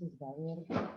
Entonces va a haber...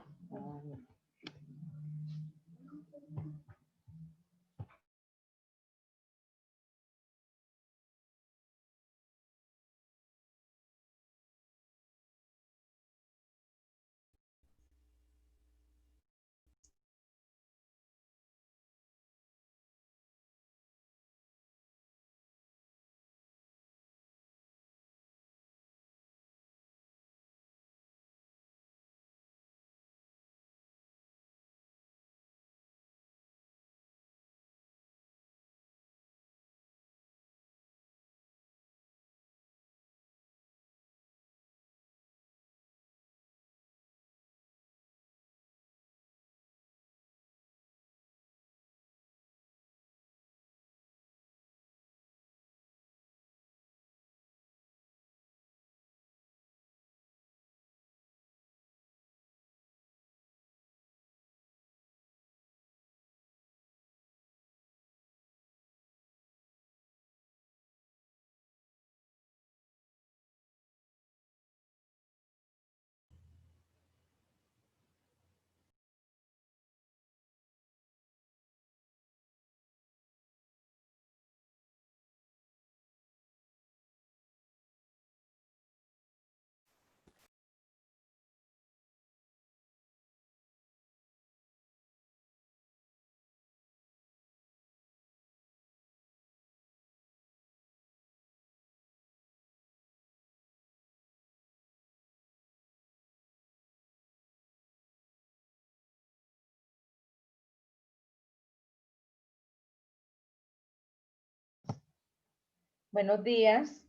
Buenos días.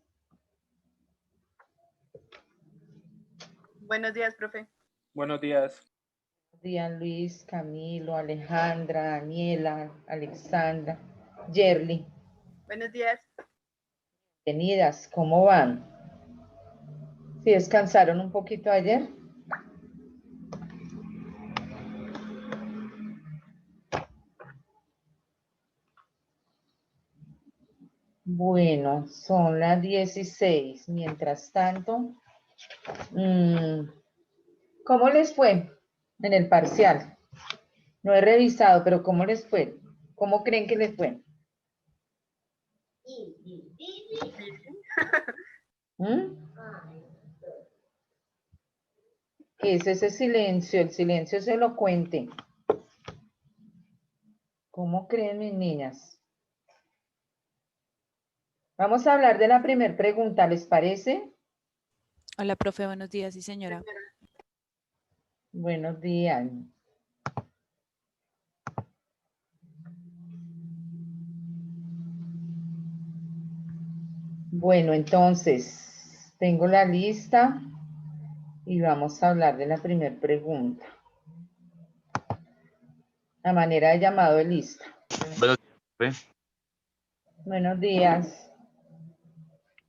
Buenos días, profe. Buenos días. Buenos días, Luis, Camilo, Alejandra, Daniela, Alexandra, Yerly. Buenos días. Bienvenidas, ¿cómo van? ¿Sí descansaron un poquito ayer? Bueno, son las 16. Mientras tanto, ¿cómo les fue en el parcial? No he revisado, pero ¿cómo les fue? ¿Cómo creen que les fue? ¿Qué es ese silencio? El silencio es elocuente. ¿Cómo creen mis niñas? Vamos a hablar de la primera pregunta, ¿les parece? Hola, profe, buenos días, sí, señora. Buenos días. Bueno, entonces, tengo la lista y vamos a hablar de la primera pregunta. A manera de llamado de lista. Buenos días. Buenos días.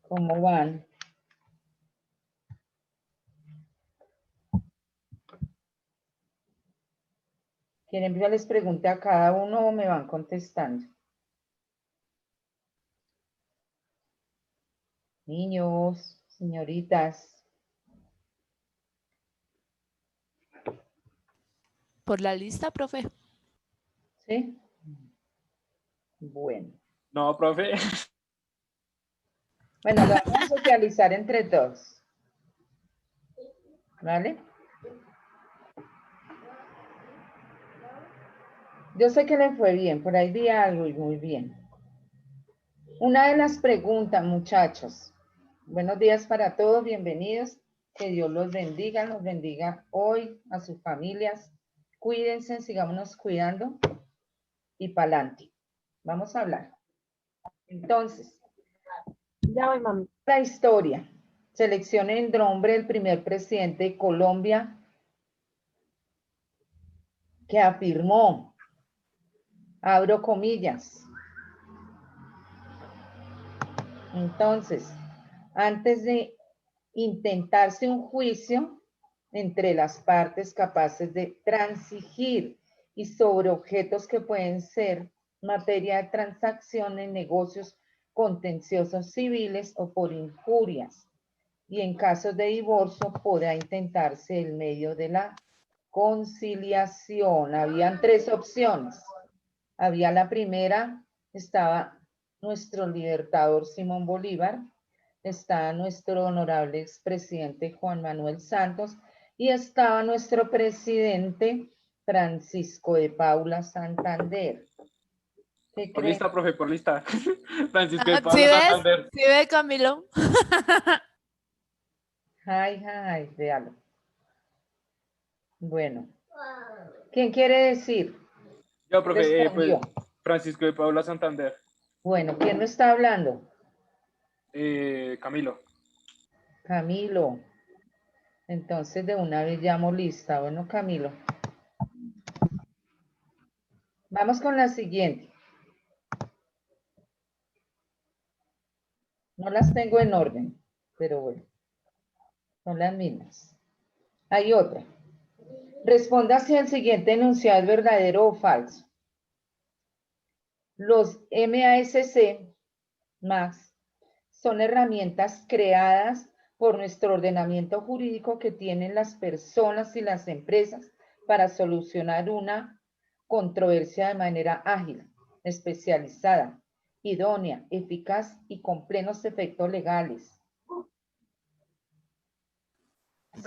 ¿Cómo van? ¿Quieren que yo les pregunte a cada uno o me van contestando? Niños, señoritas. ¿Por la lista, profe? ¿Sí? Bueno. No, profe. Bueno, lo vamos a socializar entre todos. ¿Vale? Yo sé que le fue bien, por ahí vi algo y muy bien. Una de las preguntas, muchachos. Buenos días para todos, bienvenidos. Que Dios los bendiga hoy a sus familias. Cuídense, sigámonos cuidando y para adelante. Vamos a hablar. Entonces, Ya voy, mami. la historia. Seleccione el nombre del primer presidente de Colombia que afirmó, abro comillas. Entonces, antes de intentarse un juicio entre las partes capaces de transigir y sobre objetos que pueden ser materia de transacción en negocios contenciosos civiles o por injurias, y en casos de divorcio podrá intentarse el medio de la conciliación. Habían tres opciones. Había la primera, estaba nuestro libertador Simón Bolívar, está nuestro honorable expresidente Juan Manuel Santos y estaba nuestro presidente Francisco de Paula Santander. ¿Qué Por creen? lista, profe, por lista. Francisco de ¿Sí Paula ves? Santander. ¿Sí ve, Camilo? Ay, véalo. Bueno, ¿quién quiere decir? Yo, profe, Respondió. Francisco de Paula Santander. Bueno, ¿quién me está hablando? Camilo. Camilo. Entonces de una vez llamo lista. Bueno, Camilo. Vamos con la siguiente. No las tengo en orden, pero bueno, son las mismas. Hay otra. Responda si el siguiente enunciado es verdadero o falso. Los MASC más son herramientas creadas por nuestro ordenamiento jurídico que tienen las personas y las empresas para solucionar una controversia de manera ágil, especializada, idónea, eficaz y con plenos efectos legales.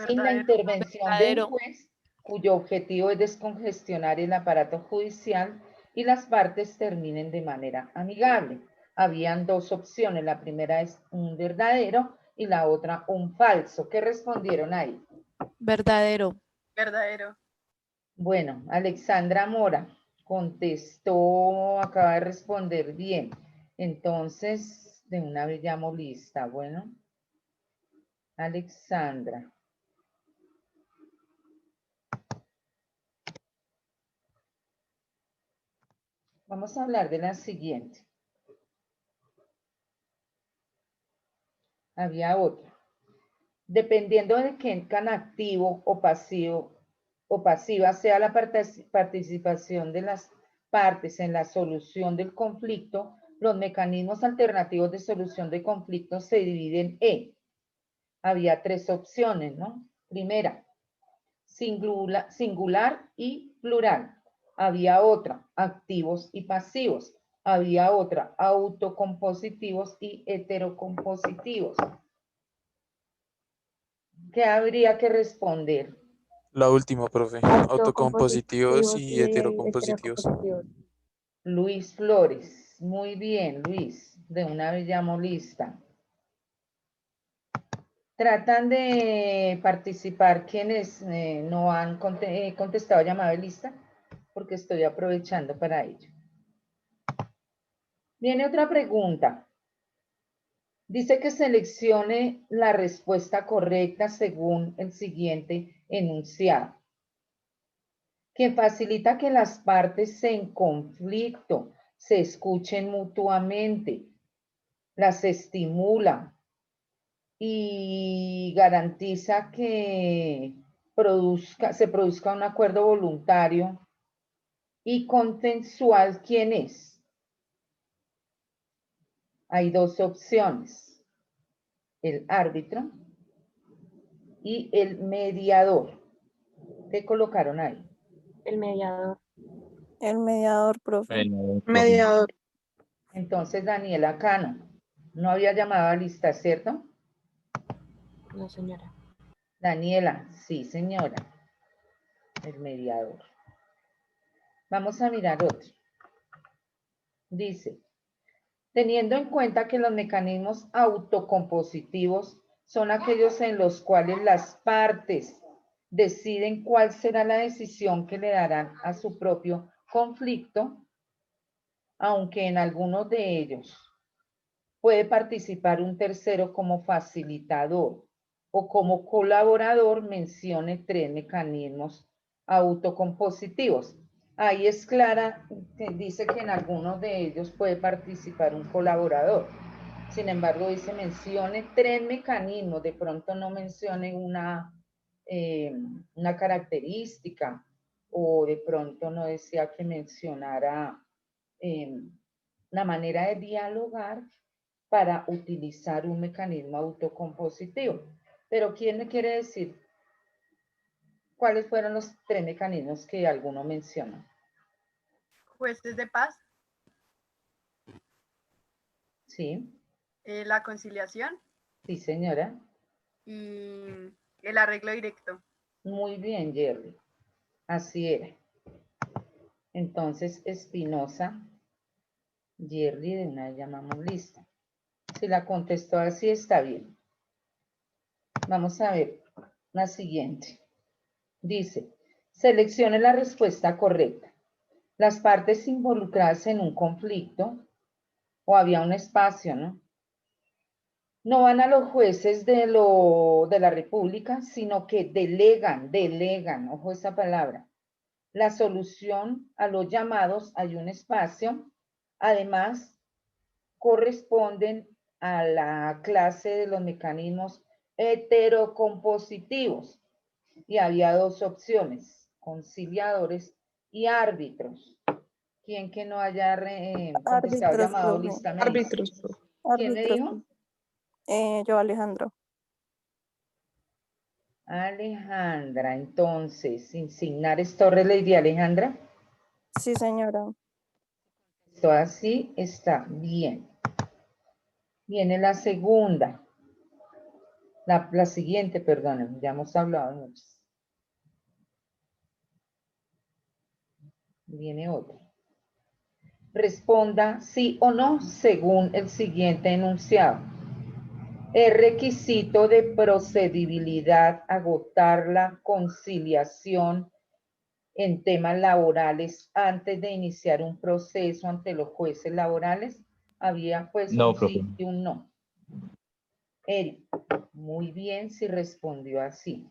Sin la Verdadero. intervención de un Verdadero. juez, cuyo objetivo es descongestionar el aparato judicial y las partes terminen de manera amigable. Habían dos opciones, la primera es un verdadero y la otra un falso. ¿Qué respondieron ahí? Verdadero. Verdadero. Bueno, Alexandra Mora contestó, acaba de responder bien. Entonces, de una vez llamo lista. Bueno, Alexandra. Vamos a hablar de la siguiente. Había otra. Dependiendo de qué tan activo o pasiva sea la participación de las partes en la solución del conflicto, los mecanismos alternativos de solución de conflictos se dividen en. Había tres opciones, ¿no? Primera, singular y plural. Había otra, activos y pasivos. Había otra, autocompositivos y heterocompositivos. ¿Qué habría que responder? La última, profe. Autocompositivos y heterocompositivos. Luis Flores. Muy bien, Luis. De una vez llamo lista. Tratan de participar quienes no han contestado llamada de lista, porque estoy aprovechando para ello. Viene otra pregunta. Dice que seleccione la respuesta correcta según el siguiente enunciado. Que facilita que las partes en conflicto se escuchen mutuamente, las estimula y garantiza que se produzca un acuerdo voluntario y consensual. ¿Quién es? Hay dos opciones, el árbitro y el mediador. ¿Qué colocaron ahí? El mediador. El mediador, profe. Mediador. Entonces, Daniela Cano, no había llamado a lista, ¿cierto? No, señora. Daniela, sí, señora. El mediador. Vamos a mirar otro. Dice, teniendo en cuenta que los mecanismos autocompositivos son aquellos en los cuales las partes deciden cuál será la decisión que le darán a su propio conflicto, aunque en algunos de ellos puede participar un tercero como facilitador o como colaborador, mencione tres mecanismos autocompositivos. Ahí es clara, dice que en algunos de ellos puede participar un colaborador. Sin embargo, dice mencione tres mecanismos, de pronto no mencione una característica, o de pronto no decía que mencionara la manera de dialogar para utilizar un mecanismo autocompositivo. Pero ¿quién me quiere decir cuáles fueron los 3 mecanismos que alguno menciona? Jueces de paz, Sí, la conciliación sí, señora. y el arreglo directo. Muy bien, Jerry. Así era. Entonces, Espinosa, Jerry, de una vez llamamos lista. Si la contestó así, está bien. Vamos a ver la siguiente. Dice, seleccione la respuesta correcta. Las partes involucradas en un conflicto, o había un espacio, ¿no? No van a los jueces de la República, sino que delegan, ojo esa palabra, la solución a los llamados, hay un espacio, además corresponden a la clase de los mecanismos heterocompositivos y había 2 opciones, conciliadores y árbitros. ¿Quién que no haya contestado Árbitros, llamado profe. lista me dice? ¿Quién me Árbitros. dijo? Yo, Alejandro. Alejandra, entonces, Insignares Torres Lady Alejandra. Sí, señora. Esto así está bien. Viene la segunda. La siguiente, perdón, ya hemos hablado muchas. Viene otra. Responda sí o no según el siguiente enunciado. Es requisito de procedibilidad agotar la conciliación en temas laborales antes de iniciar un proceso ante los jueces laborales. Había pues No, un profe. sí y un no. Eric, muy bien si respondió así.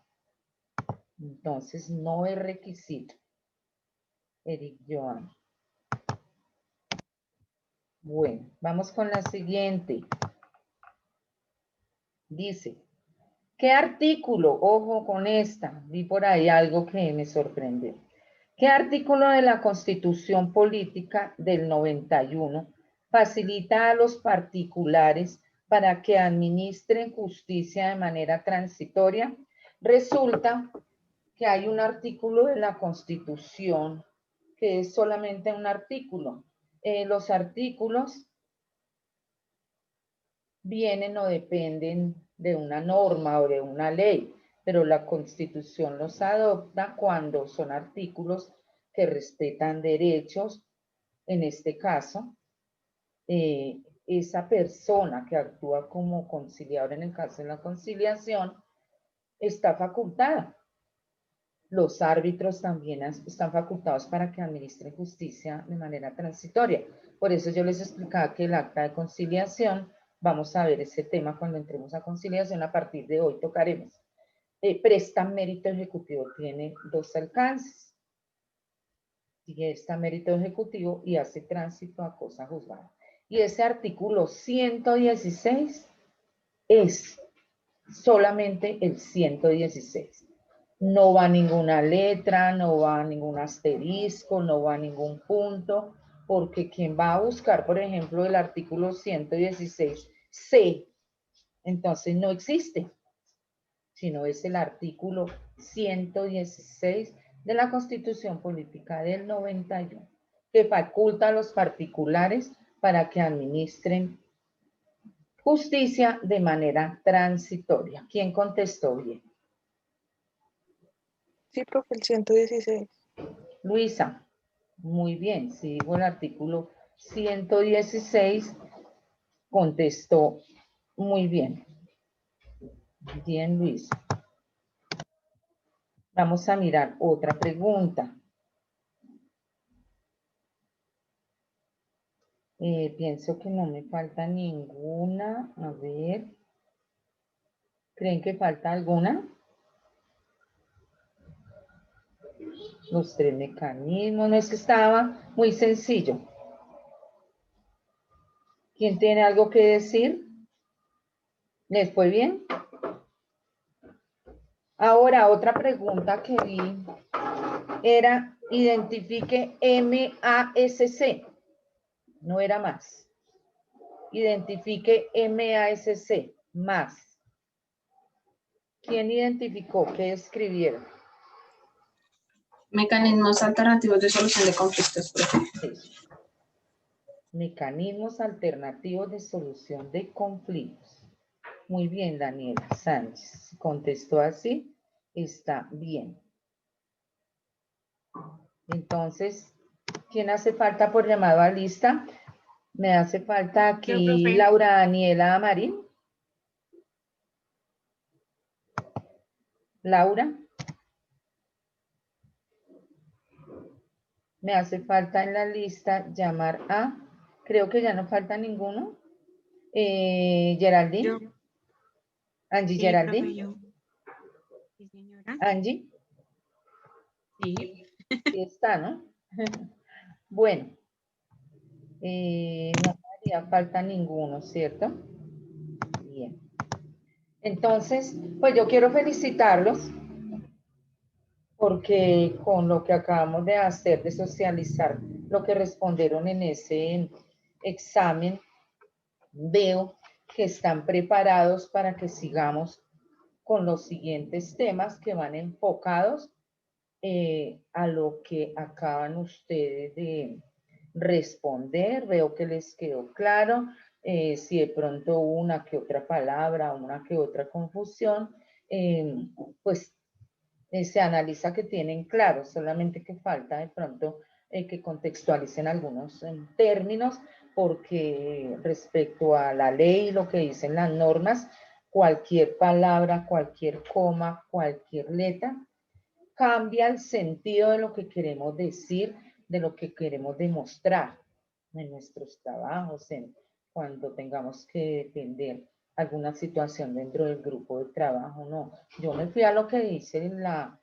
Entonces no es requisito. Eric Joan. Bueno, vamos con la siguiente. Dice, ¿qué artículo? Ojo con esta, vi por ahí algo que me sorprendió. ¿Qué artículo de la Constitución Política del 91 facilita a los particulares para que administren justicia de manera transitoria? Resulta que hay un artículo de la Constitución que es solamente un artículo. Los artículos vienen o dependen de una norma o de una ley, pero la Constitución los adopta cuando son artículos que respetan derechos. En este caso, esa persona que actúa como conciliador en el caso de la conciliación está facultada. Los árbitros también están facultados para que administren justicia de manera transitoria. Por eso yo les explicaba que el acta de conciliación, vamos a ver ese tema cuando entremos a conciliación, a partir de hoy tocaremos. Presta mérito ejecutivo, tiene 2 alcances. Presta mérito ejecutivo y hace tránsito a cosa juzgada. Y ese artículo 116 es solamente el 116. No va ninguna letra, no va ningún asterisco, no va ningún punto, porque quien va a buscar, por ejemplo, el artículo 116C, entonces no existe, sino es el artículo 116 de la Constitución Política del 91, que faculta a los particulares para que administren justicia de manera transitoria. ¿Quién contestó bien? Sí, profe, el 116. Luisa, muy bien, si digo el artículo 116, contestó muy bien. Bien, Luisa. Vamos a mirar otra pregunta. Pienso que no me falta ninguna. A ver. ¿Creen que falta alguna? Los 3 mecanismos. No, es que estaba muy sencillo. ¿Quién tiene algo que decir? ¿Les fue bien? Ahora, otra pregunta que vi era, identifique MASC. No era más. Identifique MASC, más. ¿Quién identificó? ¿Qué escribieron? Mecanismos alternativos de solución de conflictos, profe. Eso. Mecanismos alternativos de solución de conflictos. Muy bien, Daniela Sánchez. Contestó así, está bien. Entonces, ¿quién hace falta por llamado a lista? Me hace falta aquí profe. Laura Daniela Marín. Laura. Me hace falta en la lista llamar a, creo que ya no falta ninguno. Geraldine. Yo. Angie Sí, Geraldine. profe, yo. Sí, señora. Angie. Sí. Sí está, ¿no? Bueno. No me haría falta ninguno, ¿cierto? Bien. Entonces, pues yo quiero felicitarlos porque con lo que acabamos de hacer, de socializar lo que respondieron en ese examen, veo que están preparados para que sigamos con los siguientes temas que van enfocados a lo que acaban ustedes de responder. Veo que les quedó claro. Si de pronto hubo una que otra palabra, una que otra confusión, pues se analiza que tienen claro, solamente que falta de pronto que contextualicen algunos términos, porque respecto a la ley, lo que dicen las normas, cualquier palabra, cualquier coma, cualquier letra, cambia el sentido de lo que queremos decir, de lo que queremos demostrar en nuestros trabajos, cuando tengamos que defender alguna situación dentro del grupo de trabajo. No, yo me fui a lo que dice la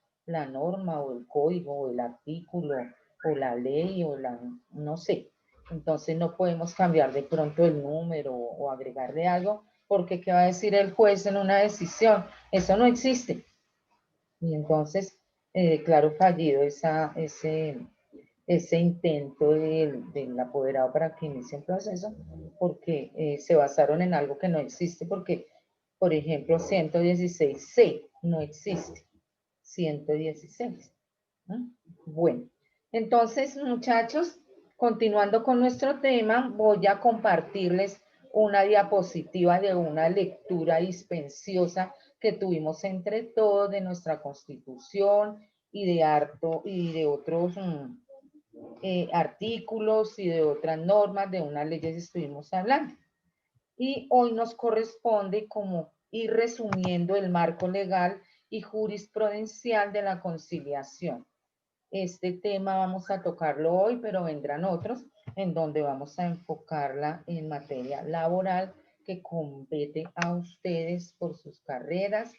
norma o el código o el artículo o la ley o no sé. Entonces no podemos cambiar de pronto el número o agregarle algo, porque ¿qué va a decir el juez en una decisión? Eso no existe. Y entonces, claro, fallido ese intento del apoderado para que inicie un proceso, porque se basaron en algo que no existe, porque, por ejemplo, 116C no existe. 116. ¿No? Bueno, entonces, muchachos, continuando con nuestro tema, voy a compartirles una diapositiva de una lectura dispensiosa que tuvimos entre todos de nuestra Constitución y de otros artículos y de otras normas, de unas leyes estuvimos hablando. Y hoy nos corresponde como ir resumiendo el marco legal y jurisprudencial de la conciliación. Este tema vamos a tocarlo hoy, pero vendrán otros en donde vamos a enfocarla en materia laboral que compete a ustedes por sus carreras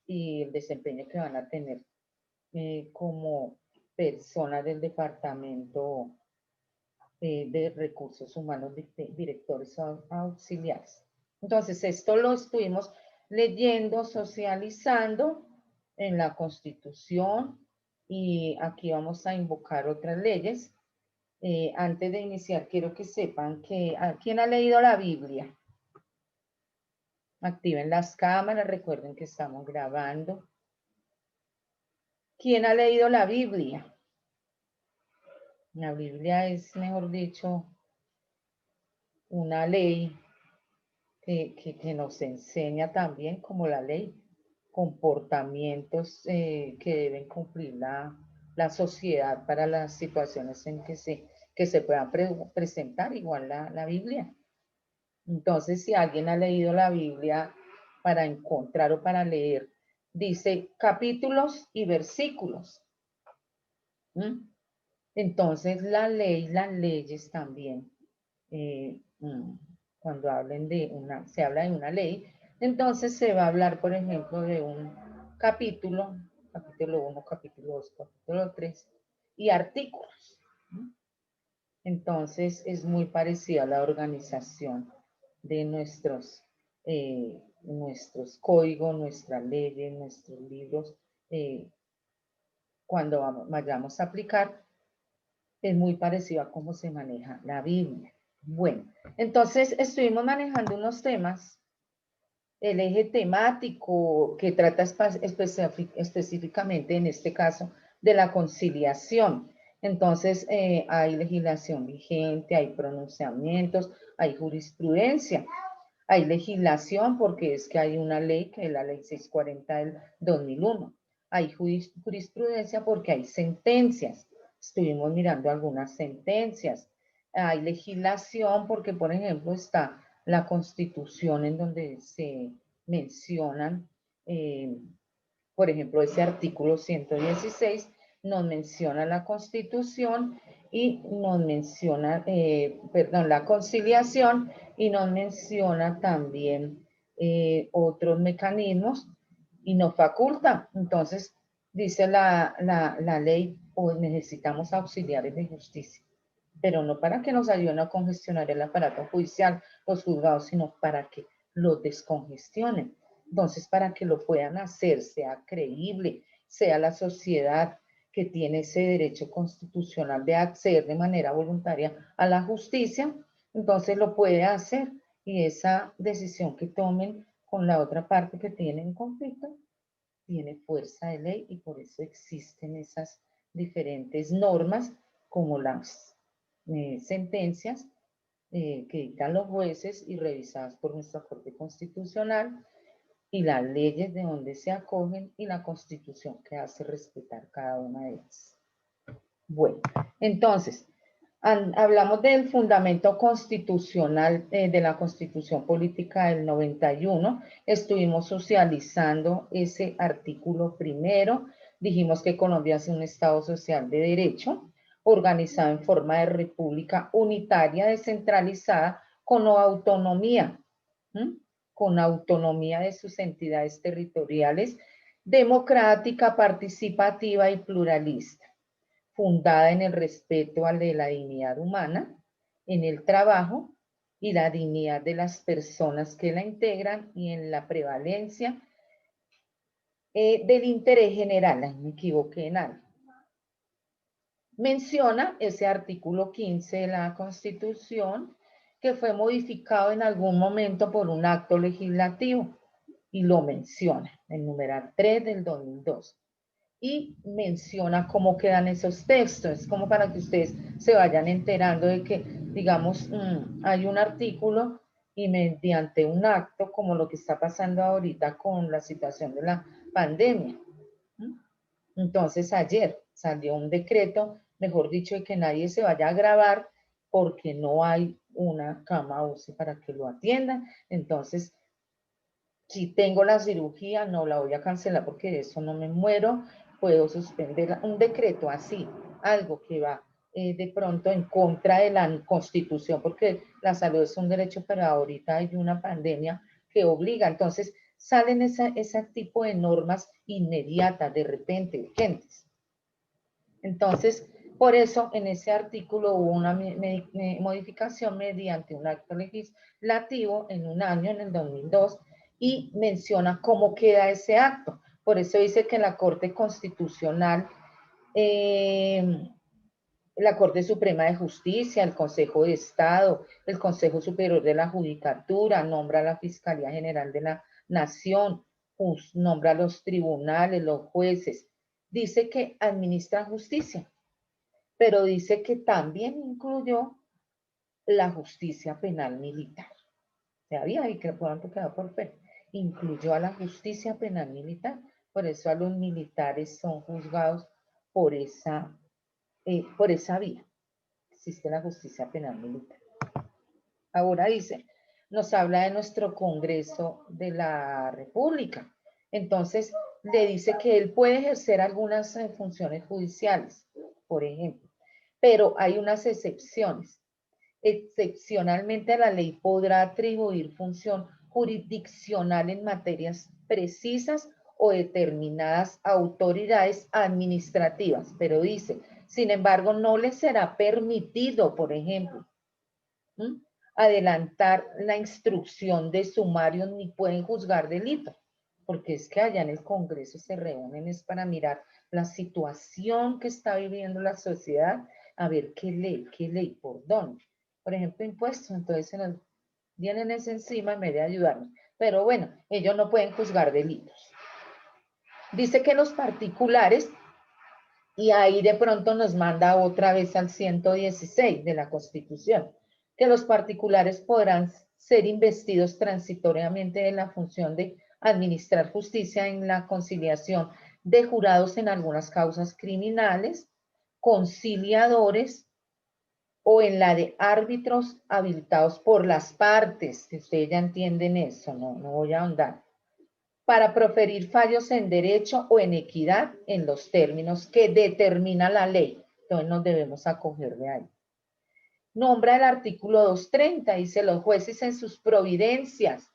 y el desempeño que van a tener como personas del departamento de recursos humanos, directores auxiliares. Entonces, esto lo estuvimos leyendo, socializando en la Constitución y aquí vamos a invocar otras leyes. Antes de iniciar, quiero que sepan que ¿quién ha leído la Biblia? Activen las cámaras, recuerden que estamos grabando. ¿Quién ha leído la Biblia? La Biblia es, mejor dicho, una ley que nos enseña también, como la ley, comportamientos que deben cumplir la sociedad para las situaciones en que se puedan presentar, igual la Biblia. Entonces, si alguien ha leído la Biblia para encontrar o para leer, dice capítulos y versículos. Entonces, la ley, las leyes también, cuando se habla de una ley, entonces se va a hablar, por ejemplo, de un capítulo 1, capítulo 2, capítulo 3, y artículos. Entonces, es muy parecida a la organización de nuestros códigos, nuestras leyes, nuestros libros, cuando vayamos a aplicar, es muy parecido a cómo se maneja la Biblia. Bueno, entonces estuvimos manejando unos temas, el eje temático que trata específicamente en este caso de la conciliación. Entonces, hay legislación vigente, hay pronunciamientos, hay jurisprudencia, hay legislación porque es que hay una ley, que es la ley 640 del 2001. Hay jurisprudencia porque hay sentencias. Estuvimos mirando algunas sentencias. Hay legislación porque, por ejemplo, está la Constitución en donde se mencionan, por ejemplo, ese artículo 116 nos menciona la Constitución y nos menciona, perdón, la conciliación y nos menciona también otros mecanismos y nos faculta. Entonces, dice la ley, o necesitamos auxiliares de justicia, pero no para que nos ayuden a congestionar el aparato judicial, los juzgados, sino para que lo descongestionen. Entonces, para que lo puedan hacer, sea creíble, sea la sociedad que tiene ese derecho constitucional de acceder de manera voluntaria a la justicia, entonces lo puede hacer y esa decisión que tomen con la otra parte que tiene en conflicto tiene fuerza de ley y por eso existen esas diferentes normas como las sentencias que dictan los jueces y revisadas por nuestra Corte Constitucional y las leyes de donde se acogen y la Constitución que hace respetar cada una de ellas. Bueno, entonces, hablamos del fundamento constitucional de la Constitución Política del 91, estuvimos socializando ese artículo primero, dijimos que Colombia es un Estado social de derecho, organizado en forma de república unitaria, descentralizada, con autonomía, con autonomía de sus entidades territoriales, democrática, participativa y pluralista, fundada en el respeto a la dignidad humana, en el trabajo y la dignidad de las personas que la integran y en la prevalencia del interés general. Ay, me equivoqué en algo. Menciona ese artículo 15 de la Constitución que fue modificado en algún momento por un acto legislativo y lo menciona, el numeral 3 del 2002. Y menciona cómo quedan esos textos, es como para que ustedes se vayan enterando de que, digamos, hay un artículo y mediante un acto, como lo que está pasando ahorita con la situación de la pandemia. Entonces, ayer salió un decreto, mejor dicho, de que nadie se vaya a grabar porque no hay una cama UCI para que lo atiendan. Entonces, si tengo la cirugía, no la voy a cancelar porque de eso no me muero, puedo suspender un decreto así, algo que va de pronto en contra de la Constitución, porque la salud es un derecho, pero ahorita hay una pandemia que obliga. Entonces, salen ese tipo de normas inmediatas, de repente, urgentes. Entonces, por eso en ese artículo hubo una modificación mediante un acto legislativo en un año, en el 2002, y menciona cómo queda ese acto. Por eso dice que la Corte Constitucional, la Corte Suprema de Justicia, el Consejo de Estado, el Consejo Superior de la Judicatura, nombra a la Fiscalía General de la Nación, nombra a los tribunales, los jueces, dice que administra justicia, pero dice que también incluyó la justicia penal militar. ¿Sabía? Y que pronto quedó por fe. Incluyó a la justicia penal militar, por eso a los militares son juzgados por esa vía. Existe la justicia penal militar. Ahora dice, nos habla de nuestro Congreso de la República. Entonces, le dice que él puede ejercer algunas funciones judiciales, por ejemplo, pero hay unas excepciones. Excepcionalmente, la ley podrá atribuir función jurisdiccional en materias precisas o determinadas autoridades administrativas, pero dice, sin embargo, no les será permitido, por ejemplo, adelantar la instrucción de sumarios ni pueden juzgar delitos, porque es que allá en el Congreso se reúnen es para mirar la situación que está viviendo la sociedad, a ver qué ley, por dónde. por ejemplo, impuestos, entonces se nos vienen ese encima en vez de ayudarnos. Pero bueno, ellos no pueden juzgar delitos. Dice que los particulares, y ahí de pronto nos manda otra vez al 116 de la Constitución, que los particulares podrán ser investidos transitoriamente de la función de administrar justicia en la conciliación de jurados en algunas causas criminales, conciliadores o en la de árbitros habilitados por las partes, que ustedes ya entienden eso, no voy a ahondar, para proferir fallos en derecho o en equidad en los términos que determina la ley. Entonces nos debemos acoger de ahí. Nombra el artículo 230, dice los jueces en sus providencias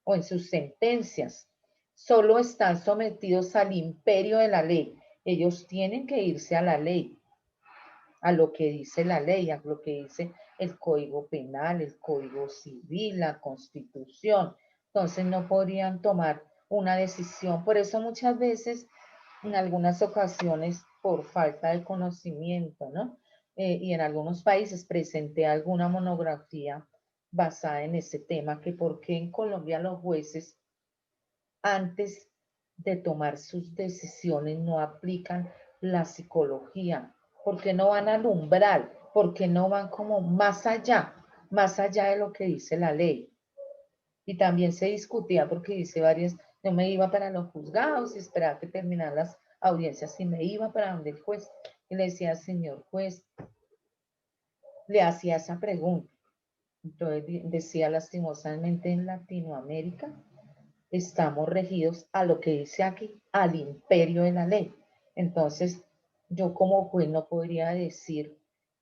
o en sus sentencias solo están sometidos al imperio de la ley. Ellos tienen que irse a la ley, a lo que dice la ley, a lo que dice el Código Penal, el Código Civil, la Constitución. Entonces no podrían tomar una decisión. Por eso muchas veces, en algunas ocasiones, por falta de conocimiento, ¿no? Y en algunos países presenté alguna monografía basada en ese tema, que por qué en Colombia los jueces, antes de tomar sus decisiones, no aplican la psicología, porque no van al umbral, porque no van como más allá de lo que dice la ley. Y también se discutía porque dice varias, yo me iba para los juzgados y esperaba que terminaran las audiencias y me iba para donde el juez y le decía, señor juez, le hacía esa pregunta. Entonces decía, lastimosamente en Latinoamérica estamos regidos a lo que dice aquí, al imperio de la ley. Entonces yo como juez no podría decir,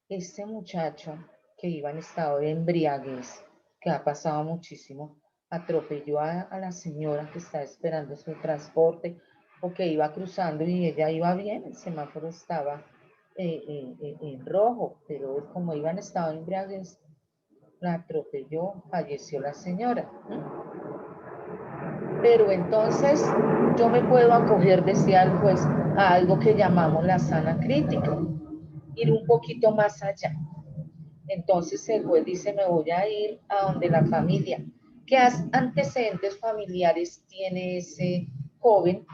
este muchacho que iba en estado de embriaguez, que ha pasado muchísimo, atropelló a la señora que está esperando su transporte o que iba cruzando y ella iba bien, el semáforo estaba en rojo, pero como iba en estado de embriaguez, la atropelló, falleció la señora. Pero entonces yo me puedo acoger, decía el juez, a algo que llamamos la sana crítica, ir un poquito más allá. Entonces el juez dice, me voy a ir a donde la familia. ¿Qué antecedentes familiares tiene ese joven?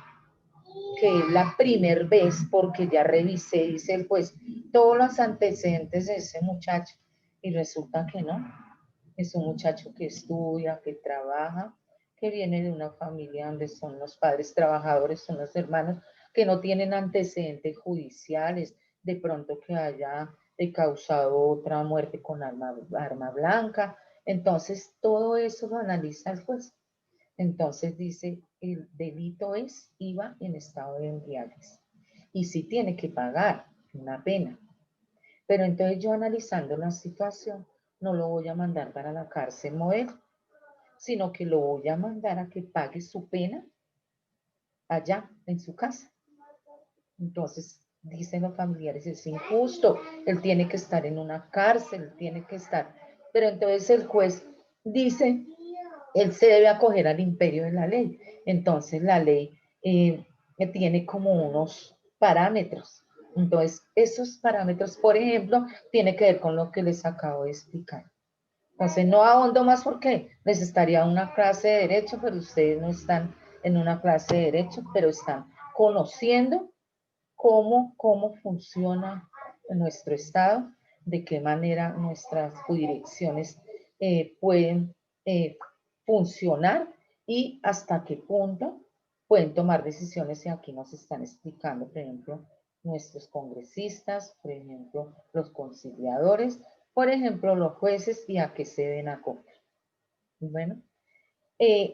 Que es la primera vez, porque ya revisé, dice el juez, todos los antecedentes de ese muchacho. Y resulta que no. Es un muchacho que estudia, que trabaja, que viene de una familia donde son los padres trabajadores, son los hermanos, que no tienen antecedentes judiciales, de pronto que haya causado otra muerte con arma blanca. Entonces, todo eso lo analiza el juez. Entonces dice, el delito iba en estado de embriaguez. Y sí tiene que pagar una pena. Pero entonces yo analizando la situación, no lo voy a mandar para la cárcel modelo, sino que lo voy a mandar a que pague su pena allá, en su casa. Entonces, dicen los familiares, es injusto, él tiene que estar en una cárcel, tiene que estar. Pero entonces el juez dice, él se debe acoger al imperio de la ley. Entonces la ley tiene como unos parámetros. Entonces, esos parámetros, por ejemplo, tiene que ver con lo que les acabo de explicar. Entonces, no ahondo más porque les estaría una clase de derecho, pero ustedes no están en una clase de derecho, pero están conociendo cómo funciona nuestro Estado, de qué manera nuestras jurisdicciones pueden funcionar y hasta qué punto pueden tomar decisiones, y aquí nos están explicando, por ejemplo, nuestros congresistas, por ejemplo, los conciliadores, por ejemplo, los jueces y a qué se deben acoger. Bueno,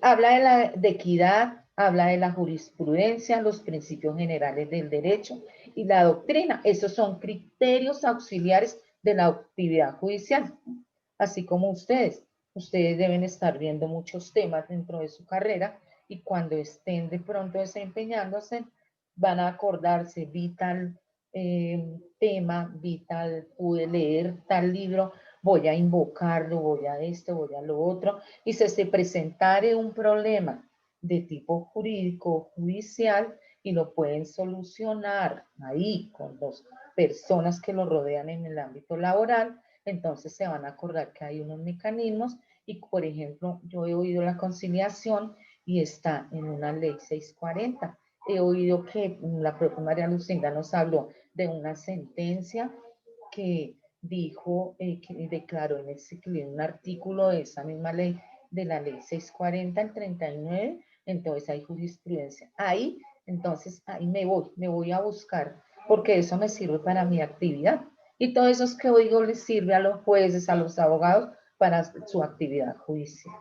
habla de equidad, habla de la jurisprudencia, los principios generales del derecho y la doctrina. Esos son criterios auxiliares de la actividad judicial, así como ustedes. Ustedes deben estar viendo muchos temas dentro de su carrera y cuando estén de pronto desempeñándose, van a acordarse, vi tal tema, pude leer tal libro, voy a invocarlo, voy a esto, voy a lo otro, y se presentare un problema de tipo jurídico, judicial, y lo pueden solucionar ahí con las personas que lo rodean en el ámbito laboral, entonces se van a acordar que hay unos mecanismos y, por ejemplo, yo he oído la conciliación y está en una ley 640. He oído que la propia María Lucinda nos habló de una sentencia que dijo, que declaró en un artículo de esa misma ley, de la ley 640 al 39, entonces hay jurisprudencia. Ahí, entonces, ahí me voy a buscar, porque eso me sirve para mi actividad. Y todo eso que oigo les sirve a los jueces, a los abogados, para su actividad judicial.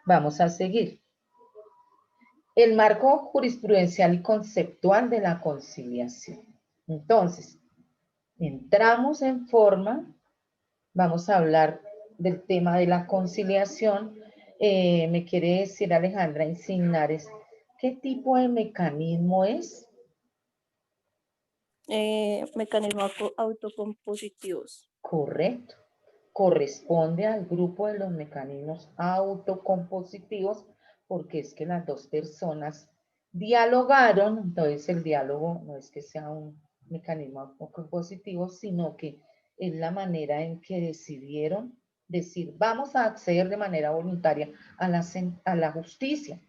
Vamos a seguir. El marco jurisprudencial y conceptual de la conciliación. Entonces, entramos en forma, vamos a hablar del tema de la conciliación. Me quiere decir Alejandra Insignares, ¿qué tipo de mecanismo es? Mecanismos autocompositivos. Correcto. Corresponde al grupo de los mecanismos autocompositivos, porque es que las dos personas dialogaron. Entonces el diálogo no es que sea un mecanismo autocompositivo, sino que es la manera en que decidieron decir, vamos a acceder de manera voluntaria a la justicia.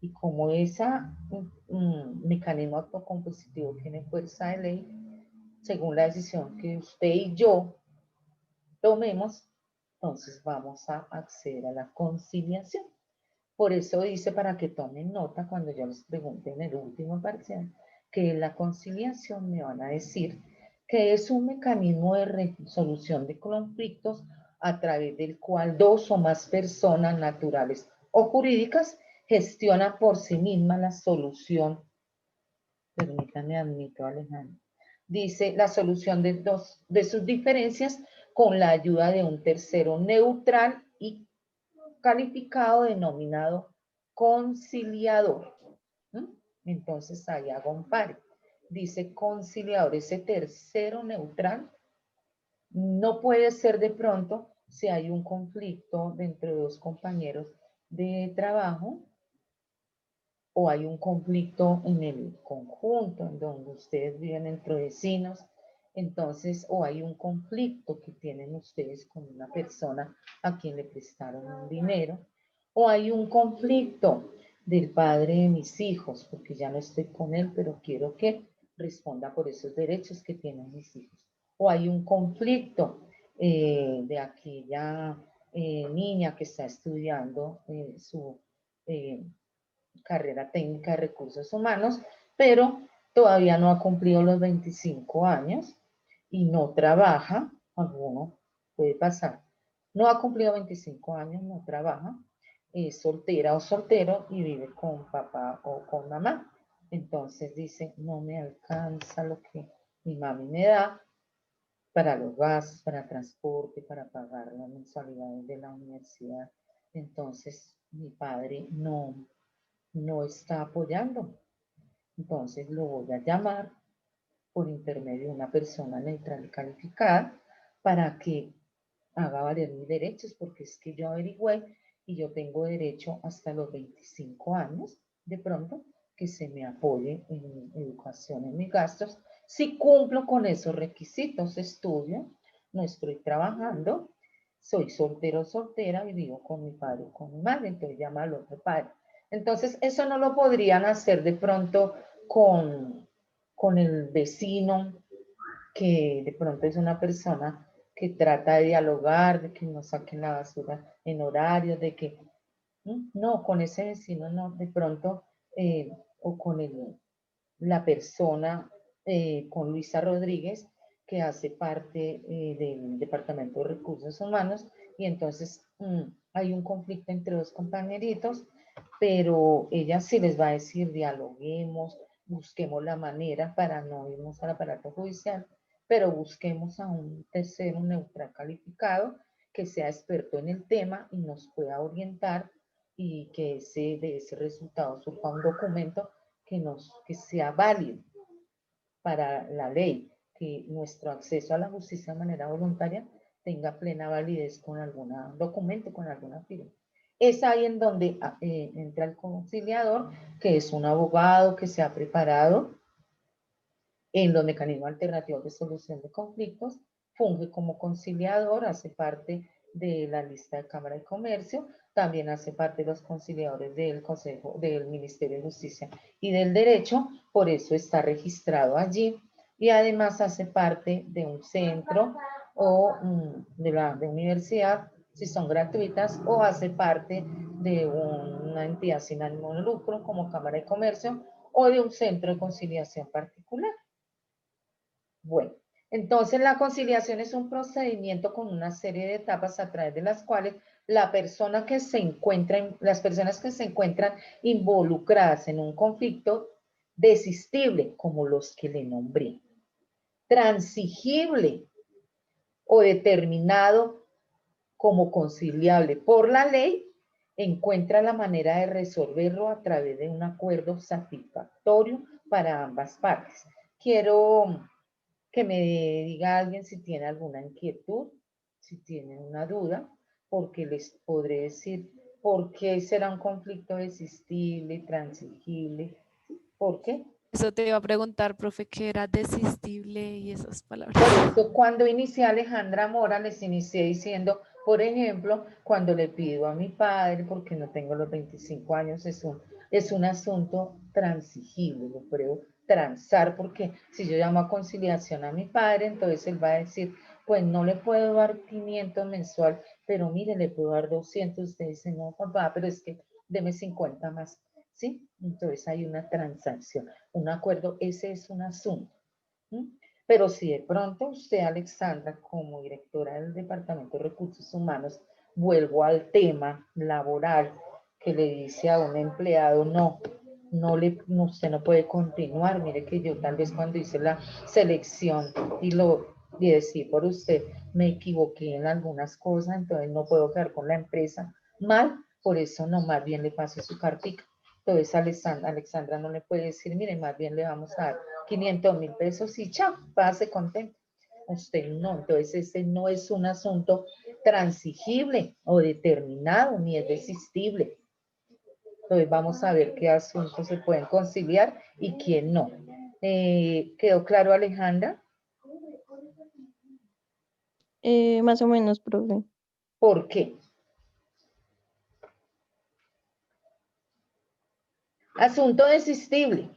Y como ese mecanismo autocompositivo tiene fuerza de ley, según la decisión que usted y yo tomemos, entonces vamos a acceder a la conciliación. Por eso dice, para que tomen nota cuando yo les pregunte en el último parcial, que la conciliación me van a decir que es un mecanismo de resolución de conflictos a través del cual dos o más personas naturales o jurídicas gestionan por sí mismas la solución. Permítanme, admito, Alejandro. Dice, la solución de sus diferencias con la ayuda de un tercero neutral y calificado denominado conciliador. Entonces ahí hago un par. Dice conciliador, ese tercero neutral no puede ser de pronto si hay un conflicto entre dos compañeros de trabajo, o hay un conflicto en el conjunto, en donde ustedes viven entre vecinos, entonces, o hay un conflicto que tienen ustedes con una persona a quien le prestaron un dinero, o hay un conflicto del padre de mis hijos, porque ya no estoy con él, pero quiero que responda por esos derechos que tienen mis hijos, o hay un conflicto de aquella niña que está estudiando su carrera técnica de recursos humanos, pero todavía no ha cumplido los 25 años y no trabaja. Alguno puede pasar, no ha cumplido 25 años, no trabaja, es soltera o soltero y vive con papá o con mamá. Entonces dice, no me alcanza lo que mi mami me da para los gastos, para transporte, para pagar las mensualidades de la universidad. Entonces mi padre no está apoyando. Entonces lo voy a llamar por intermedio de una persona neutral y calificada para que haga valer mis derechos, porque es que yo averigüé y yo tengo derecho hasta los 25 años, de pronto, que se me apoye en educación, en mis gastos. Si cumplo con esos requisitos, estudio, no estoy trabajando, soy soltero o soltera y vivo con mi padre o con mi madre, entonces llama al otro padre. Entonces, eso no lo podrían hacer de pronto con el vecino, que de pronto es una persona que trata de dialogar, de que no saquen la basura en horario, de que no, con ese vecino no, de pronto, o con la persona, con Luisa Rodríguez, que hace parte del Departamento de Recursos Humanos, y entonces hay un conflicto entre dos compañeritos, pero ella sí les va a decir, dialoguemos, busquemos la manera para no irnos al aparato judicial, pero busquemos a un tercero neutral calificado que sea experto en el tema y nos pueda orientar, y que de ese resultado surja un documento que sea válido para la ley, que nuestro acceso a la justicia de manera voluntaria tenga plena validez con algún documento, con alguna firma. Es ahí en donde entra el conciliador, que es un abogado que se ha preparado en los mecanismos alternativos de solución de conflictos, funge como conciliador, hace parte de la lista de Cámara de Comercio, también hace parte de los conciliadores del Consejo, del Ministerio de Justicia y del Derecho, por eso está registrado allí, y además hace parte de un centro o de universidad, si son gratuitas, o hace parte de una entidad sin ánimo de lucro como Cámara de Comercio o de un centro de conciliación particular. Bueno, entonces la conciliación es un procedimiento con una serie de etapas a través de las cuales la persona que se encuentra, las personas que se encuentran involucradas en un conflicto desistible, como los que le nombré, transigible o determinado como conciliable por la ley, encuentra la manera de resolverlo a través de un acuerdo satisfactorio para ambas partes. Quiero que me diga alguien si tiene alguna inquietud, si tiene una duda, porque les podré decir por qué será un conflicto desistible, transigible, ¿por qué? Eso te iba a preguntar, profe, qué era desistible y esas palabras. Por eso, cuando inicié a Alejandra Mora, les inicié diciendo, por ejemplo, cuando le pido a mi padre, porque no tengo los 25 años, es un asunto transigible, lo puedo transar, porque si yo llamo a conciliación a mi padre, entonces él va a decir, pues no le puedo dar 500 mensual, pero mire, le puedo dar 200, usted dice, no, papá, pero es que deme 50 más, ¿sí? Entonces hay una transacción, un acuerdo, ese es un asunto. Pero si de pronto usted, Alexandra, como directora del Departamento de Recursos Humanos, vuelvo al tema laboral, que le dice a un empleado, no, usted no puede continuar, mire que yo tal vez cuando hice la selección y decir por usted, me equivoqué en algunas cosas, entonces no puedo quedar con la empresa mal, por eso no, más bien le paso su cartica. Entonces Alexandra no le puede decir, mire, más bien le vamos a dar 500.000 pesos y chao, pase contento. Usted no, entonces ese no es un asunto transigible o determinado, ni es desistible. Entonces vamos a ver qué asuntos se pueden conciliar y quién no. ¿Quedó claro, Alejandra? Más o menos, profe. ¿Por qué? Asunto desistible.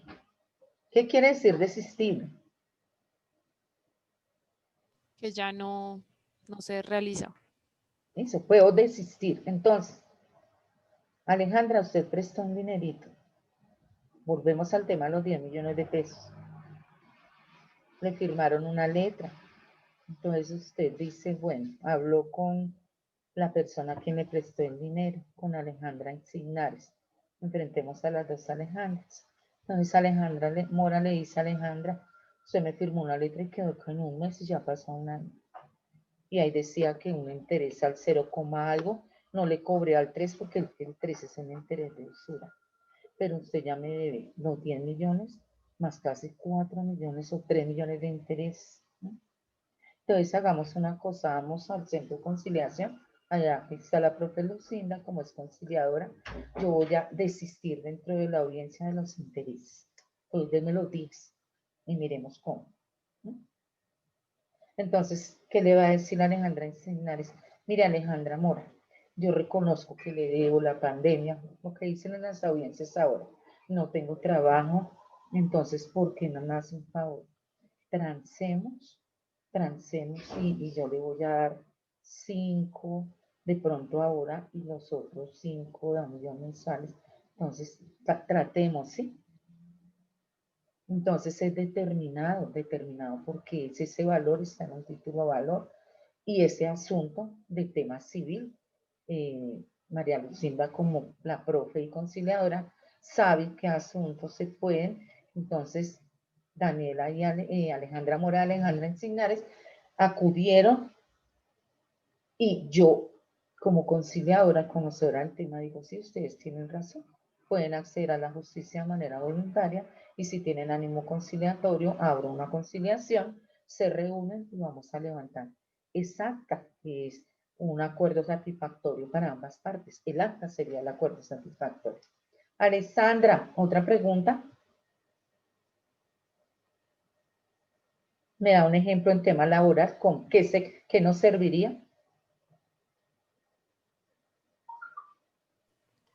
¿Qué quiere decir desistible? Que ya no se realiza. Eso, puedo desistir. Entonces, Alejandra, usted prestó un dinerito. Volvemos al tema de los 10 millones de pesos. Le firmaron una letra. Entonces usted dice, bueno, habló con la persona que me prestó el dinero, con Alejandra Insignares. Enfrentemos a las dos Alejandras. Entonces Mora le dice a Alejandra, usted me firmó una letra y quedó con un mes y ya pasó un año. Y ahí decía que un interés al 0, algo, no le cobré al 3 porque el 3 es un interés de usura. Pero usted ya me debe los 10 millones más casi 4 millones o 3 millones de interés, ¿no? Entonces hagamos una cosa, vamos al centro de conciliación, allá está la profe Lucinda como es conciliadora, yo voy a desistir dentro de la audiencia de los intereses. Entonces denme los 10 y miremos cómo, ¿no? Entonces, ¿qué le va a decir a Alejandra Insignares? Mire, Alejandra Mora, yo reconozco que le debo la pandemia, lo que dicen en las audiencias ahora, no tengo trabajo, entonces, ¿por qué no me hace un favor? Transemos y yo le voy a dar 5 de pronto ahora y los otros 5 damos ya mensuales. Entonces, tratemos, ¿sí? Entonces es determinado porque ese valor está en un título valor y ese asunto de tema civil, María Lucinda como la profe y conciliadora sabe qué asuntos se pueden, entonces Daniela y Alejandra Mora, Alejandra Insignares acudieron y yo como conciliadora, conocedora del tema, digo, sí, ustedes tienen razón, pueden acceder a la justicia de manera voluntaria y si tienen ánimo conciliatorio, abro una conciliación, se reúnen y vamos a levantar esa acta, que es un acuerdo satisfactorio para ambas partes. El acta sería el acuerdo satisfactorio. Alessandra, ¿otra pregunta? ¿Me da un ejemplo en tema laboral? ¿Con qué nos serviría?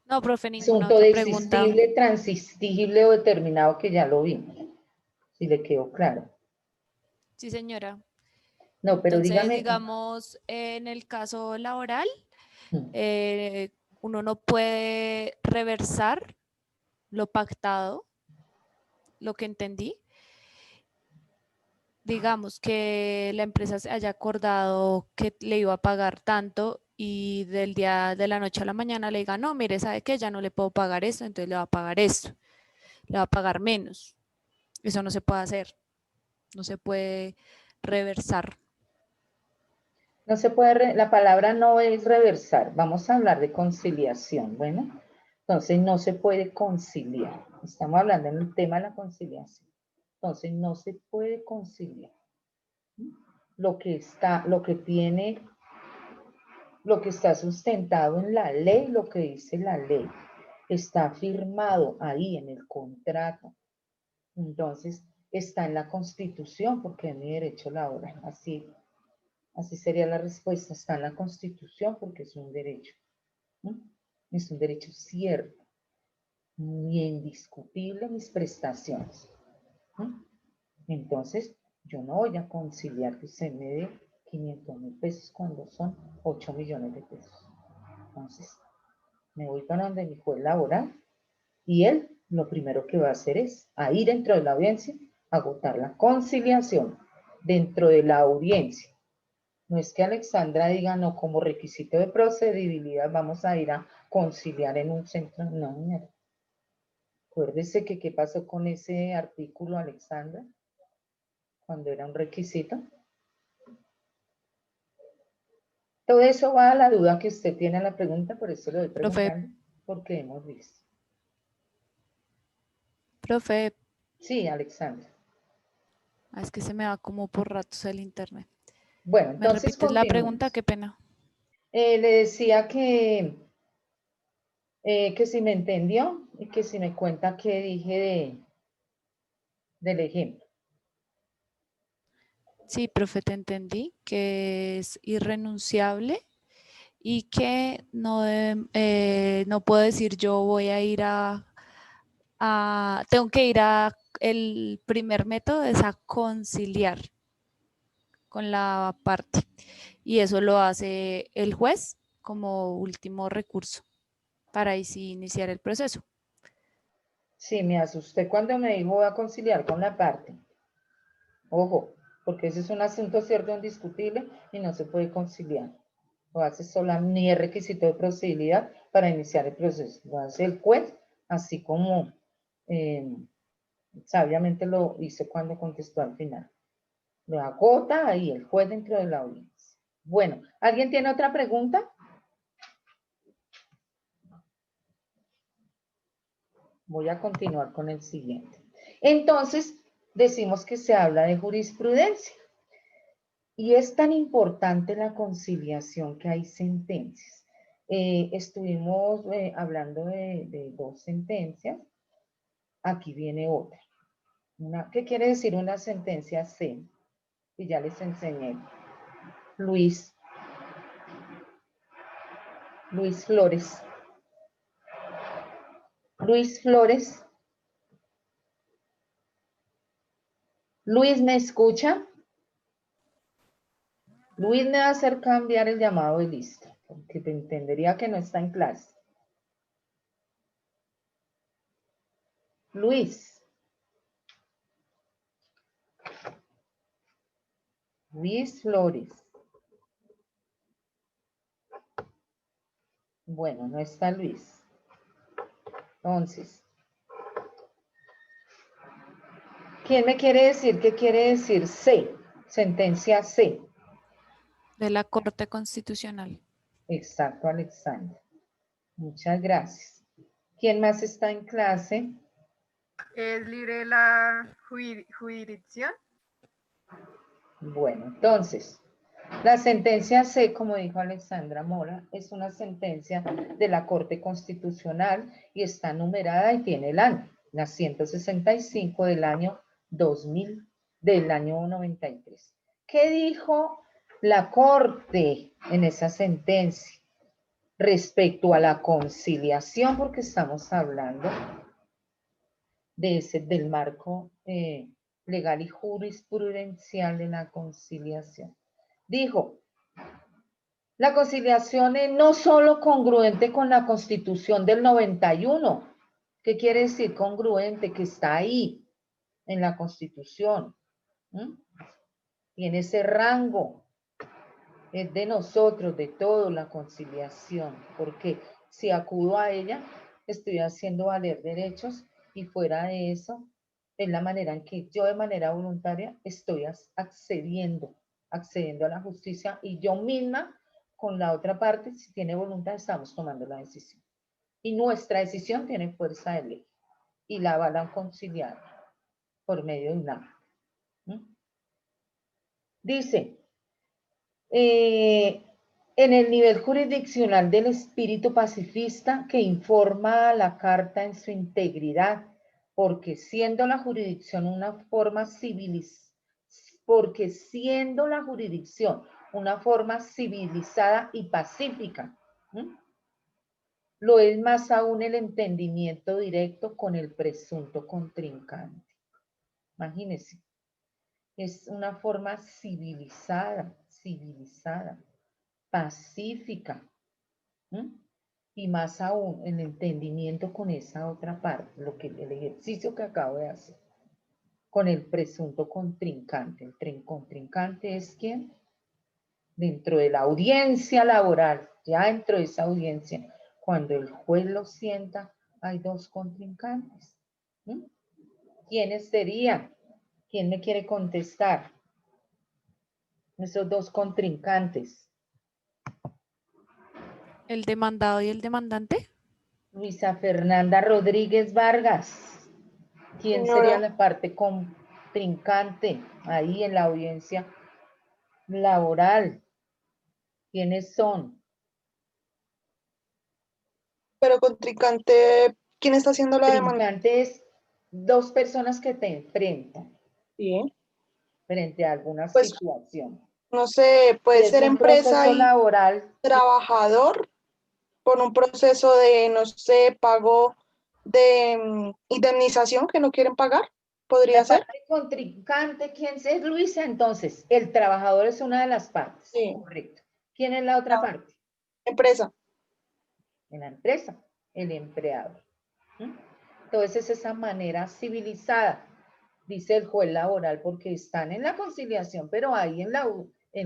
No, profe, ninguna Asunto otra de pregunta. existible, transistible o determinado que ya lo vimos. Si le quedó claro. Sí, señora. No, pero Entonces, dígame. digamos, en el caso laboral, Mm. uno no puede reversar lo pactado, lo que entendí. Digamos que la empresa se haya acordado que le iba a pagar tanto y del día de la noche a la mañana le diga, no, mire, ¿sabe qué? Ya no le puedo pagar esto, entonces le va a pagar esto, le va a pagar menos. Eso no se puede hacer, no se puede reversar. No se puede, la palabra no es reversar, vamos a hablar de conciliación, bueno, entonces no se puede conciliar, estamos hablando en el tema de la conciliación, entonces no se puede conciliar lo que está sustentado en la ley, lo que dice la ley, está firmado ahí en el contrato, entonces está en la Constitución porque es mi derecho laboral, Así sería la respuesta. Está en la Constitución porque es un derecho. ¿No? Es un derecho cierto y indiscutible mis prestaciones. ¿No? Entonces, yo no voy a conciliar que usted me dé 500.000 pesos cuando son 8 millones de pesos. Entonces, me voy para donde mi juez laboral y él lo primero que va a hacer es, ahí dentro de la audiencia, agotar la conciliación dentro de la audiencia. No es que Alexandra diga, no, como requisito de procedibilidad vamos a ir a conciliar en un centro. No, señora. Acuérdese que qué pasó con ese artículo, Alexandra, cuando era un requisito. Todo eso va a la duda que usted tiene en la pregunta, por eso lo doy preguntando, porque hemos visto. Profe, Sí, Alexandra. es que se me va como por ratos el internet. Bueno, ¿Me entonces repites la pregunta? continuemos. Qué pena. Le decía que si me entendió y que si me cuenta qué dije del ejemplo. Sí, profe, te entendí que es irrenunciable y que no, no puedo decir yo voy a ir tengo que ir el primer método es a conciliar con la parte y eso lo hace el juez como último recurso para ahí sí iniciar el proceso. Sí, me asusté cuando me dijo voy a conciliar con la parte. Ojo, porque ese es un asunto cierto indiscutible y no se puede conciliar. Lo hace sola, ni es requisito de procedibilidad para iniciar el proceso. Lo hace el juez, así como sabiamente lo hizo cuando contestó al final. Lo agota ahí el juez dentro de la audiencia. Bueno, ¿alguien tiene otra pregunta? Voy a continuar con el siguiente. Entonces, decimos que se habla de jurisprudencia. Y es tan importante la conciliación que hay sentencias. Estuvimos hablando de 2 sentencias. Aquí viene otra. ¿Qué quiere decir una sentencia C? Y ya les enseñé. Luis Flores. Luis Flores. Luis, ¿me escucha? Luis me va a hacer cambiar el llamado de lista, porque te entendería que no está en clase. Luis Flores. Bueno, no está Luis. Entonces, ¿quién me quiere decir qué quiere decir C? Sentencia C. De la Corte Constitucional. Exacto, Alexandra. Muchas gracias. ¿Quién más está en clase? ¿Es libre la jurisdicción? Bueno, entonces, la sentencia C, como dijo Alexandra Mora, es una sentencia de la Corte Constitucional y está numerada y tiene el año, la 165 del año 2000. del año 93. ¿Qué dijo la Corte en esa sentencia respecto a la conciliación? Porque estamos hablando del marco legal y jurisprudencial de la conciliación. Dijo, la conciliación es no solo congruente con la Constitución del 91. ¿Qué quiere decir congruente? Que está ahí en la Constitución. Tiene ese rango. Es de nosotros, de todos, la conciliación. Porque si acudo a ella, estoy haciendo valer derechos y fuera de eso, es la manera en que yo de manera voluntaria estoy accediendo a la justicia y yo misma con la otra parte, si tiene voluntad, estamos tomando la decisión. Y nuestra decisión tiene fuerza de ley y la van a conciliar por medio de un acto. Dice, en el nivel jurisdiccional del espíritu pacifista que informa a la Carta en su integridad, porque siendo la jurisdicción una forma civilizada y pacífica, lo es más aún el entendimiento directo con el presunto contrincante. Imagínense, es una forma civilizada, pacífica, y más aún el entendimiento con esa otra parte, el ejercicio que acabo de hacer, con el presunto contrincante. El contrincante es quien, dentro de la audiencia laboral, ya dentro de esa audiencia, cuando el juez lo sienta, hay dos contrincantes. ¿Quiénes serían? ¿Quién me quiere contestar? Esos dos contrincantes. ¿El demandado y el demandante? Luisa Fernanda Rodríguez Vargas. ¿Quién sería la parte contrincante ahí en la audiencia laboral? ¿Quiénes son? Pero contrincante, ¿quién está haciendo la demanda? Contrincante es dos personas que te enfrentan. Sí. Frente a alguna Pues, situación. No sé, puede ser empresa y laboral, trabajador por un proceso de, no sé, pago de indemnización que no quieren pagar. ¿Podría ser? Contrincante, ¿quién es Luisa? Entonces, el trabajador es una de las partes. Sí. Correcto. ¿Quién es la otra parte? Empresa. En la empresa, el empleador. Entonces, esa manera civilizada, dice el juez laboral, porque están en la conciliación, pero ahí en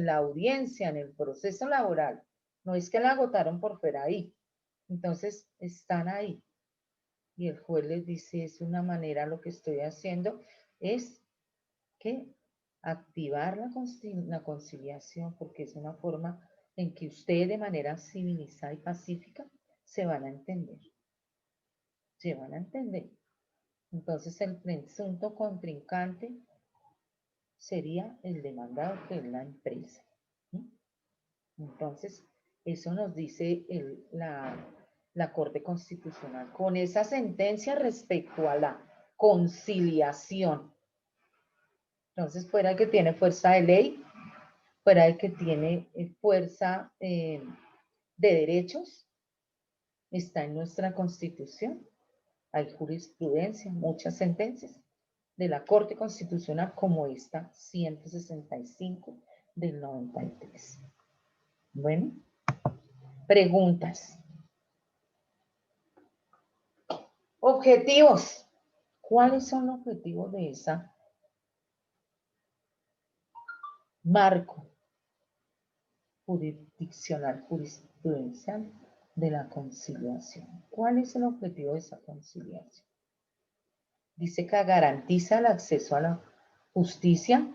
la audiencia, en el proceso laboral. No es que la agotaron por fuera ahí. Entonces, están ahí. Y el juez les dice, es una manera, lo que estoy haciendo es que activar la conciliación, porque es una forma en que ustedes de manera civilizada y pacífica se van a entender. Se van a entender. Entonces el presunto contrincante sería el demandado, que es la empresa. Entonces, eso nos dice la Corte Constitucional con esa sentencia respecto a la conciliación. Entonces, fuera de que tiene fuerza de ley, fuera de que tiene fuerza de derechos, está en nuestra Constitución. Hay jurisprudencia, muchas sentencias de la Corte Constitucional como esta 165 del 93. Bueno, preguntas. Objetivos. ¿Cuáles son los objetivos de esa marco jurisdiccional, jurisprudencial de la conciliación? ¿Cuál es el objetivo de esa conciliación? Dice que garantiza el acceso a la justicia.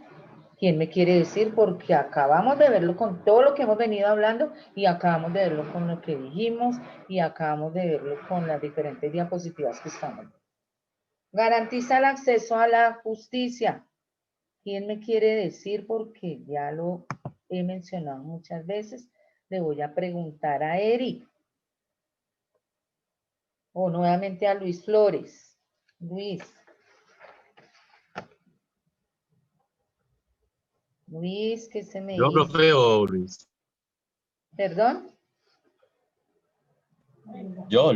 ¿Quién me quiere decir? Porque acabamos de verlo con todo lo que hemos venido hablando y acabamos de verlo con lo que dijimos y acabamos de verlo con las diferentes diapositivas que estamos. Garantiza el acceso a la justicia. ¿Quién me quiere decir? Porque ya lo he mencionado muchas veces. Le voy a preguntar a Eric. O nuevamente a Luis Flores. Luis. Luis, ¿qué se me ¿Yo, hizo? profe, o Luis? ¿Perdón? Yo.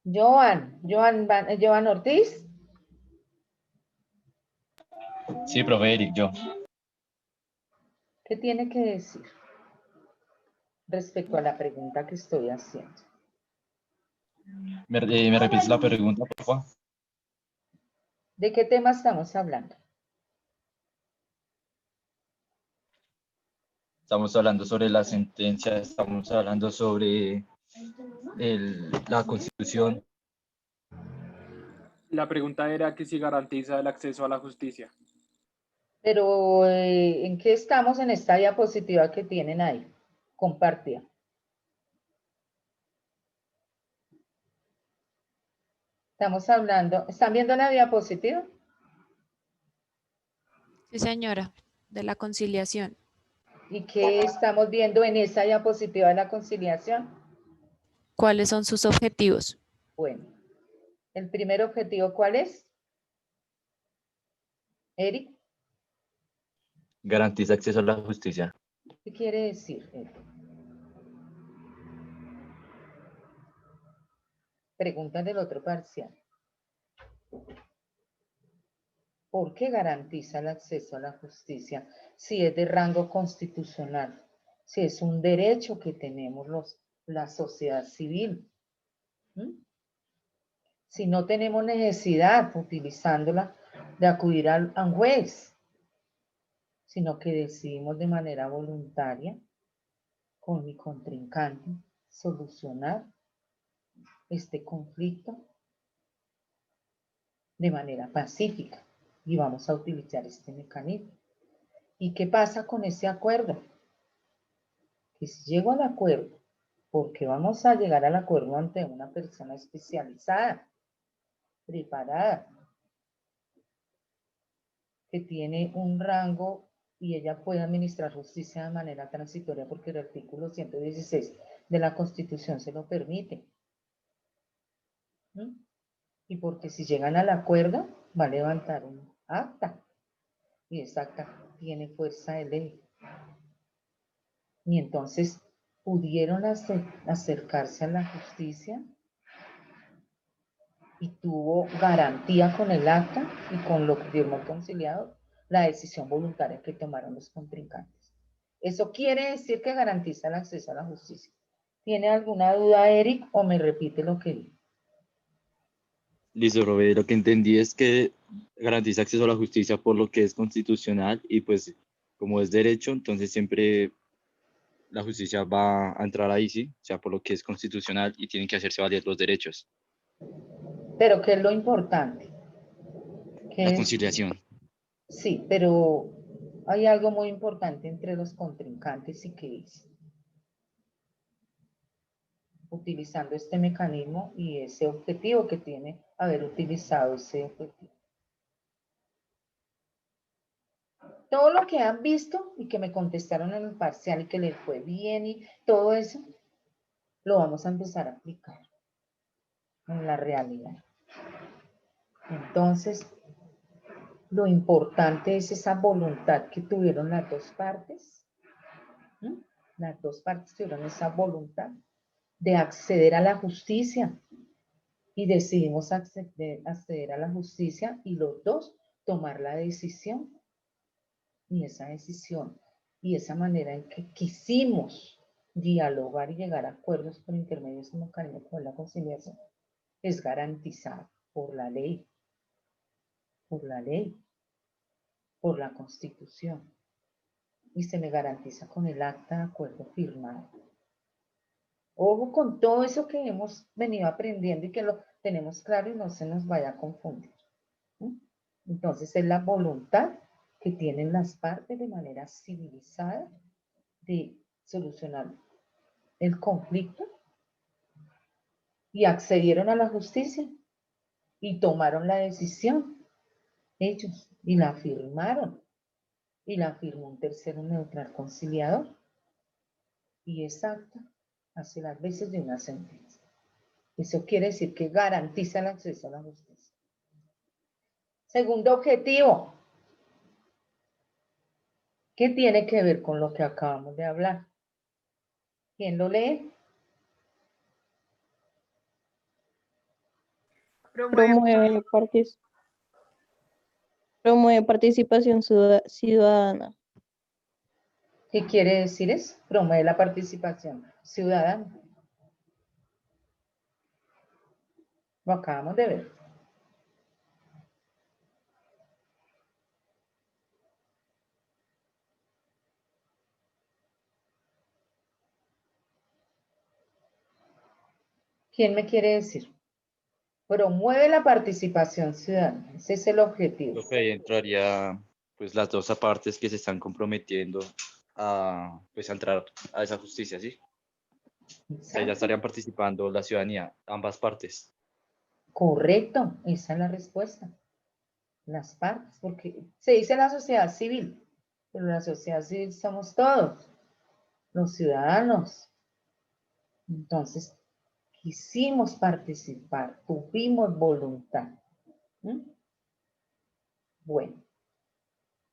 Joan Ortiz. Sí, profe Eric, yo. ¿Qué tiene que decir respecto a la pregunta que estoy haciendo? ¿Me repites la pregunta, por favor? ¿De qué tema estamos hablando? Estamos hablando sobre la sentencia, estamos hablando sobre la Constitución. La pregunta era que si garantiza el acceso a la justicia. Pero, ¿en qué estamos en esta diapositiva que tienen ahí? Compartida. Estamos hablando, ¿están viendo la diapositiva? Sí, señora, de la conciliación. ¿Y qué estamos viendo en esa diapositiva de la conciliación? ¿Cuáles son sus objetivos? Bueno, el primer objetivo, ¿cuál es? Eric, Garantiza acceso a la justicia. ¿qué quiere decir, Eric? Pregunta del otro parcial. ¿Por qué garantiza el acceso a la justicia si es de rango constitucional? Si es un derecho que tenemos la sociedad civil. ¿Mm? Si no tenemos necesidad, utilizándola, de acudir a un juez, sino que decidimos de manera voluntaria, con mi contrincante, solucionar este conflicto de manera pacífica y vamos a utilizar este mecanismo. ¿Y qué pasa con ese acuerdo? Que si llego al acuerdo, porque vamos a llegar al acuerdo ante una persona especializada, preparada, que tiene un rango y ella puede administrar justicia de manera transitoria porque el artículo 116 de la Constitución se lo permite. ¿Mm? Y porque si llegan al acuerdo, va a levantar un acta. Y esa acta tiene fuerza de ley. Y entonces pudieron acercarse a la justicia y tuvo garantía con el acta y con lo que firmó el conciliador, la decisión voluntaria que tomaron los contrincantes. Eso quiere decir que garantiza el acceso a la justicia. ¿Tiene alguna duda, Eric, o me repite lo que dijo? Listo, profe. Lo que entendí es que garantiza acceso a la justicia por lo que es constitucional y pues como es derecho, entonces siempre la justicia va a entrar ahí, sí, o sea, por lo que es constitucional y tienen que hacerse valer los derechos. Pero ¿qué es lo importante? La conciliación. Sí, pero hay algo muy importante entre los contrincantes y que es utilizando este mecanismo y ese objetivo que tiene haber utilizado ese objetivo. Todo lo que han visto y que me contestaron en el parcial y que les fue bien y todo eso, lo vamos a empezar a aplicar en la realidad. Entonces, lo importante es esa voluntad que tuvieron las dos partes. ¿Mm? Las dos partes tuvieron esa voluntad de acceder a la justicia y decidimos acceder a la justicia y los dos tomar la decisión y esa decisión y esa manera en que quisimos dialogar y llegar a acuerdos por intermedio de ese mecanismo con la conciliación es garantizada por la ley, por la ley, por la Constitución y se me garantiza con el acta de acuerdo firmado. Ojo con todo eso que hemos venido aprendiendo y que lo tenemos claro y no se nos vaya a confundir. ¿Mm? Entonces es la voluntad que tienen las partes de manera civilizada de solucionar el conflicto y accedieron a la justicia y tomaron la decisión ellos y la firmaron y la firmó un tercero neutral conciliador y esa acta hace las veces de una sentencia. Eso quiere decir que garantiza el acceso a la justicia. Segundo objetivo. ¿Qué tiene que ver con lo que acabamos de hablar? ¿Quién lo lee? Promueve, promueve participación ciudadana. ¿Qué quiere decir eso? Promueve la participación ciudadana. Lo acabamos de ver. ¿Quién me quiere decir? Promueve la participación ciudadana. Ese es el objetivo. Lo que ahí entraría, pues, las dos partes que se están comprometiendo a, pues, a entrar a esa justicia, ¿sí? O sea, ya estarían participando la ciudadanía, ambas partes. Correcto, esa es la respuesta. Las partes, porque se dice la sociedad civil, pero la sociedad civil somos todos, los ciudadanos. Entonces, quisimos participar, tuvimos voluntad. ¿Mm? Bueno,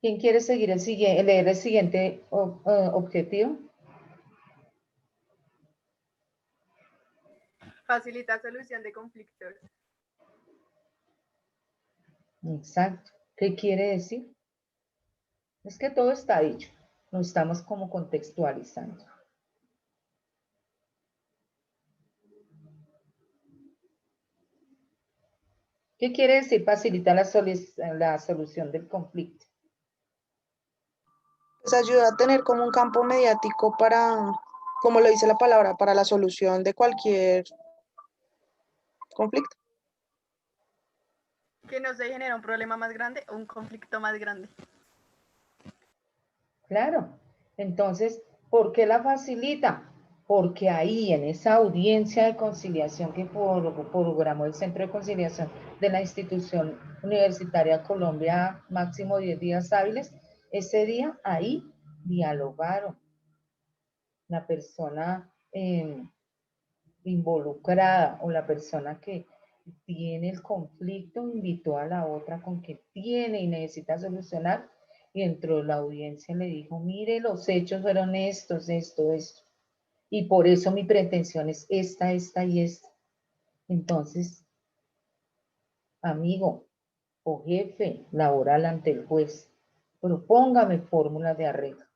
¿quién quiere seguir leer el siguiente objetivo? Facilita solución de conflictos. Exacto. ¿Qué quiere decir? Es que todo está dicho, lo estamos como contextualizando. ¿Qué quiere decir facilitar la solución del conflicto? Pues ayuda a tener como un campo mediático para, como lo dice la palabra, para la solución de cualquier conflicto. Que no se genera un problema más grande o un conflicto más grande. Claro. Entonces, ¿por qué la facilita? Porque ahí en esa audiencia de conciliación que programó el Centro de Conciliación de la Institución Universitaria Colombia, máximo 10 días hábiles, ese día ahí dialogaron. La persona involucrada o la persona que tiene el conflicto invitó a la otra con que tiene y necesita solucionar, y entró la audiencia y le dijo, mire, los hechos fueron estos, esto, y por eso mi pretensión es esta y esta. Entonces, amigo o jefe laboral ante el juez, propóngame fórmulas de arreglo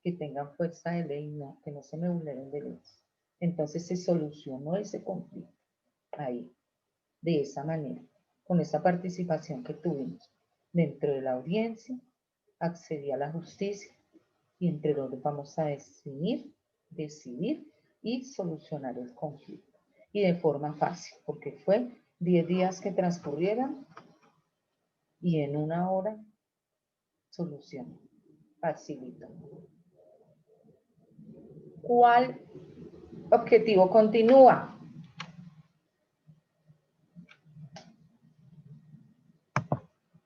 que tengan fuerza de ley, no, que no se me vulneren derechos. Entonces se solucionó ese conflicto ahí, de esa manera, con esa participación que tuvimos dentro de la audiencia, accedí a la justicia y entre los dos vamos a decidir y solucionar el conflicto. Y de forma fácil, porque fue 10 días que transcurrieron y en una hora solucionó. Facilito. ¿Cuál objetivo continúa?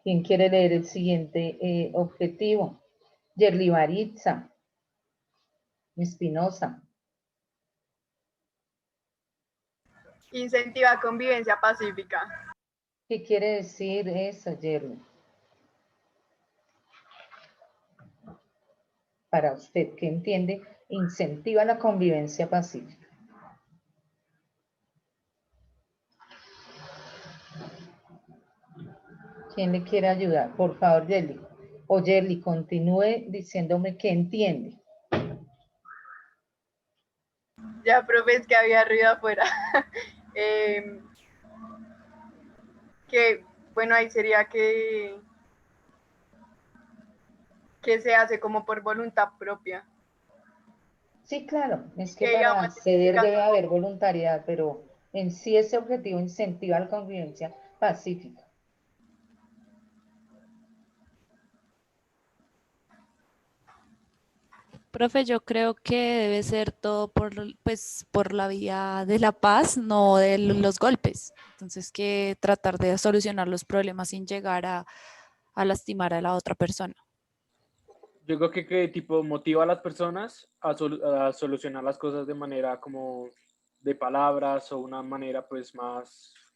¿Quién quiere leer el siguiente objetivo? Yerli Baritza, Espinosa. Incentiva convivencia pacífica. ¿Qué quiere decir eso, Yerli? Para usted, ¿qué entiende? Incentiva la convivencia pacífica. ¿Quién le quiere ayudar? Por favor, Yerli. O Yerli, continúe diciéndome qué entiende. Ya, profe, es que había ruido afuera. Que, bueno, ahí sería que se hace como por voluntad propia. Sí, claro, es que Que para digamos, acceder debe haber voluntariedad, pero en sí ese objetivo incentiva la convivencia pacífica. Profe, yo creo que debe ser todo pues, por la vía de la paz, no de los golpes. Entonces, que tratar de solucionar los problemas sin llegar a lastimar a la otra persona. Yo creo que tipo motiva a las personas a solucionar las cosas de manera como de palabras o una manera pues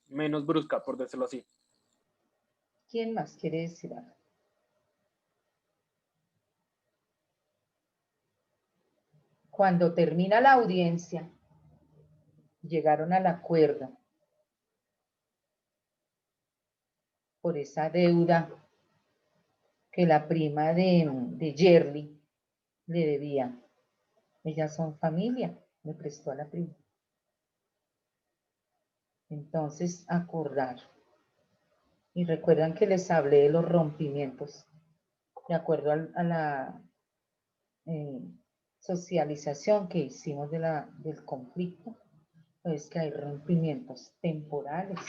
menos brusca, por decirlo así. ¿Quién más quiere decir algo? Cuando termina la audiencia, llegaron al acuerdo por esa deuda que la prima de Yerli le debía. Ellas son familia, le prestó a la prima. Entonces, acordar. Y recuerdan que les hablé de los rompimientos, de acuerdo a la socialización que hicimos del conflicto, pues que hay rompimientos temporales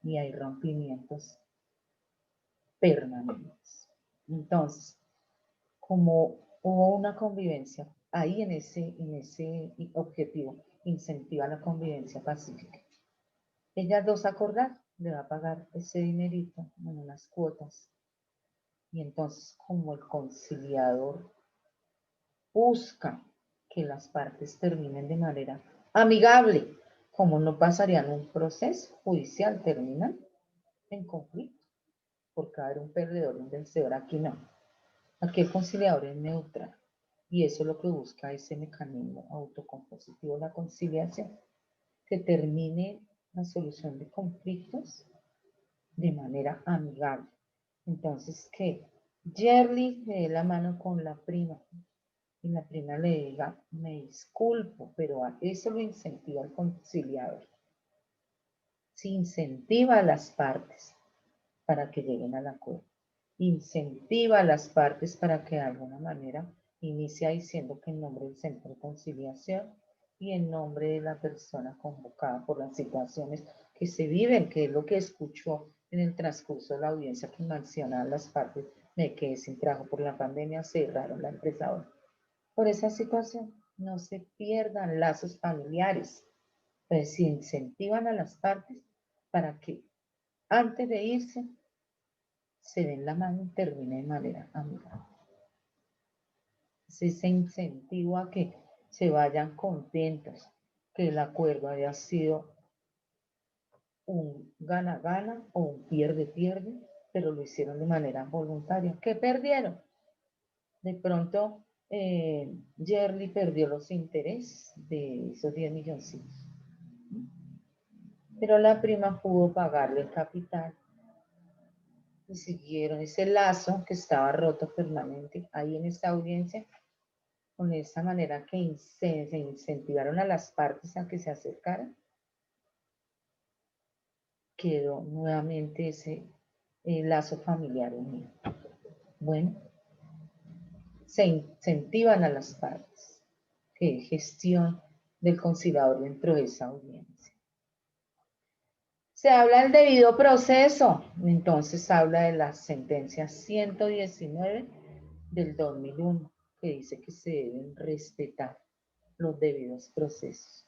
y hay rompimientos permanentes. Entonces, como hubo una convivencia, ahí en ese objetivo, incentiva la convivencia pacífica. Ellas dos acordaron, le va a pagar ese dinerito en unas cuotas. Y entonces, como el conciliador busca que las partes terminen de manera amigable, como no pasarían un proceso judicial, terminan en conflicto, porque va a haber un perdedor y un vencedor. Aquí no. Aquí el conciliador es neutral. Y eso es lo que busca ese mecanismo autocompositivo, la conciliación, que termine la solución de conflictos de manera amigable. Entonces, que Yerli le dé la mano con la prima y la prima le diga, me disculpo, pero a eso lo incentiva el conciliador. Se incentiva a las partes para que lleguen al acuerdo. Incentiva a las partes para que de alguna manera inicia diciendo que en nombre del Centro de Conciliación y en nombre de la persona convocada por las situaciones que se viven, que es lo que escuchó en el transcurso de la audiencia que mencionaban las partes, me quedé sin trabajo por la pandemia, cerraron la empresa ahora. Por esa situación, no se pierdan lazos familiares, pues se incentivan a las partes para que antes de irse se den la mano y termine de manera amigable. Se incentivo a que se vayan contentos, que el acuerdo haya sido un gana-gana o un pierde-pierde, pero lo hicieron de manera voluntaria. ¿Qué perdieron? De pronto, Yerli perdió los intereses de esos 10 milloncitos. Pero la prima pudo pagarle el capital y siguieron ese lazo que estaba roto permanente ahí en esta audiencia, con esa manera que se incentivaron a las partes a que se acercaran. Quedó nuevamente ese lazo familiar unido. Bueno, se incentivan a las partes. Qué gestión del conciliador dentro de esa audiencia. Se habla del debido proceso, entonces habla de la sentencia 119 del 2001, que dice que se deben respetar los debidos procesos.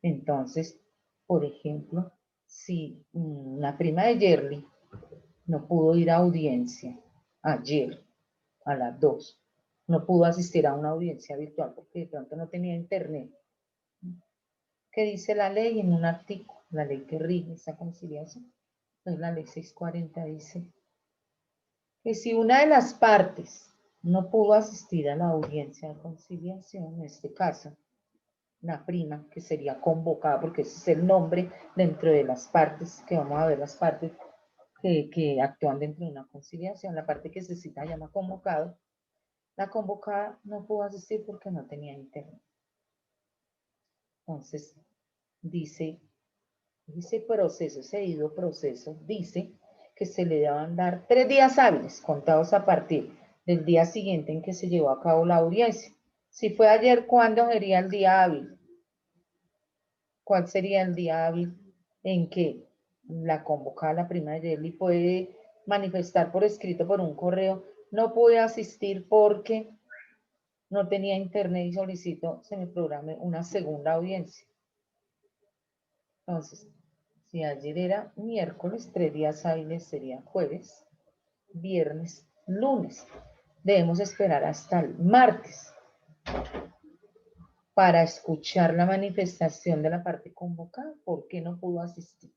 Entonces, por ejemplo, si la prima de Yerli no pudo ir a audiencia ayer a las 2, no pudo asistir a una audiencia virtual porque de pronto no tenía internet. ¿Qué dice la ley en un artículo? La ley que rige esa conciliación. Entonces la ley 640 dice que si una de las partes no pudo asistir a la audiencia de conciliación, en este caso, la prima, que sería convocada, porque ese es el nombre dentro de las partes, que vamos a ver las partes que actúan dentro de una conciliación, la parte que se cita llama convocado. La convocada no pudo asistir porque no tenía internet. Entonces, dice proceso, ese debido proceso, dice que se le deben dar 3 días hábiles, contados a partir del día siguiente en que se llevó a cabo la audiencia. Si fue ayer, ¿cuándo sería el día hábil? ¿Cuál sería el día hábil en que la convocada, la prima de Yerli, puede manifestar por escrito, por un correo, no pude asistir porque no tenía internet y solicito se me programe una segunda audiencia? Entonces, si ayer era miércoles, 3 días hábiles serían jueves, viernes, lunes. Debemos esperar hasta el martes para escuchar la manifestación de la parte convocada. ¿Por qué no pudo asistir?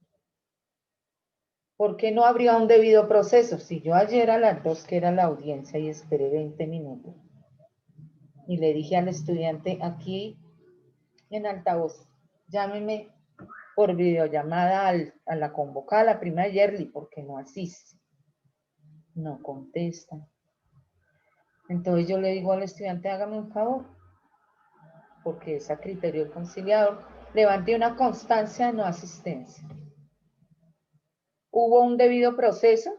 ¿Por qué no habría un debido proceso? Si yo ayer a las 2, que era la audiencia, y esperé 20 minutos, y le dije al estudiante aquí en altavoz, llámeme por videollamada a la convocada, la prima Yerli, porque no asiste. No contesta. Entonces yo le digo al estudiante, hágame un favor, porque es a criterio del conciliador, levante una constancia de no asistencia. ¿Hubo un debido proceso?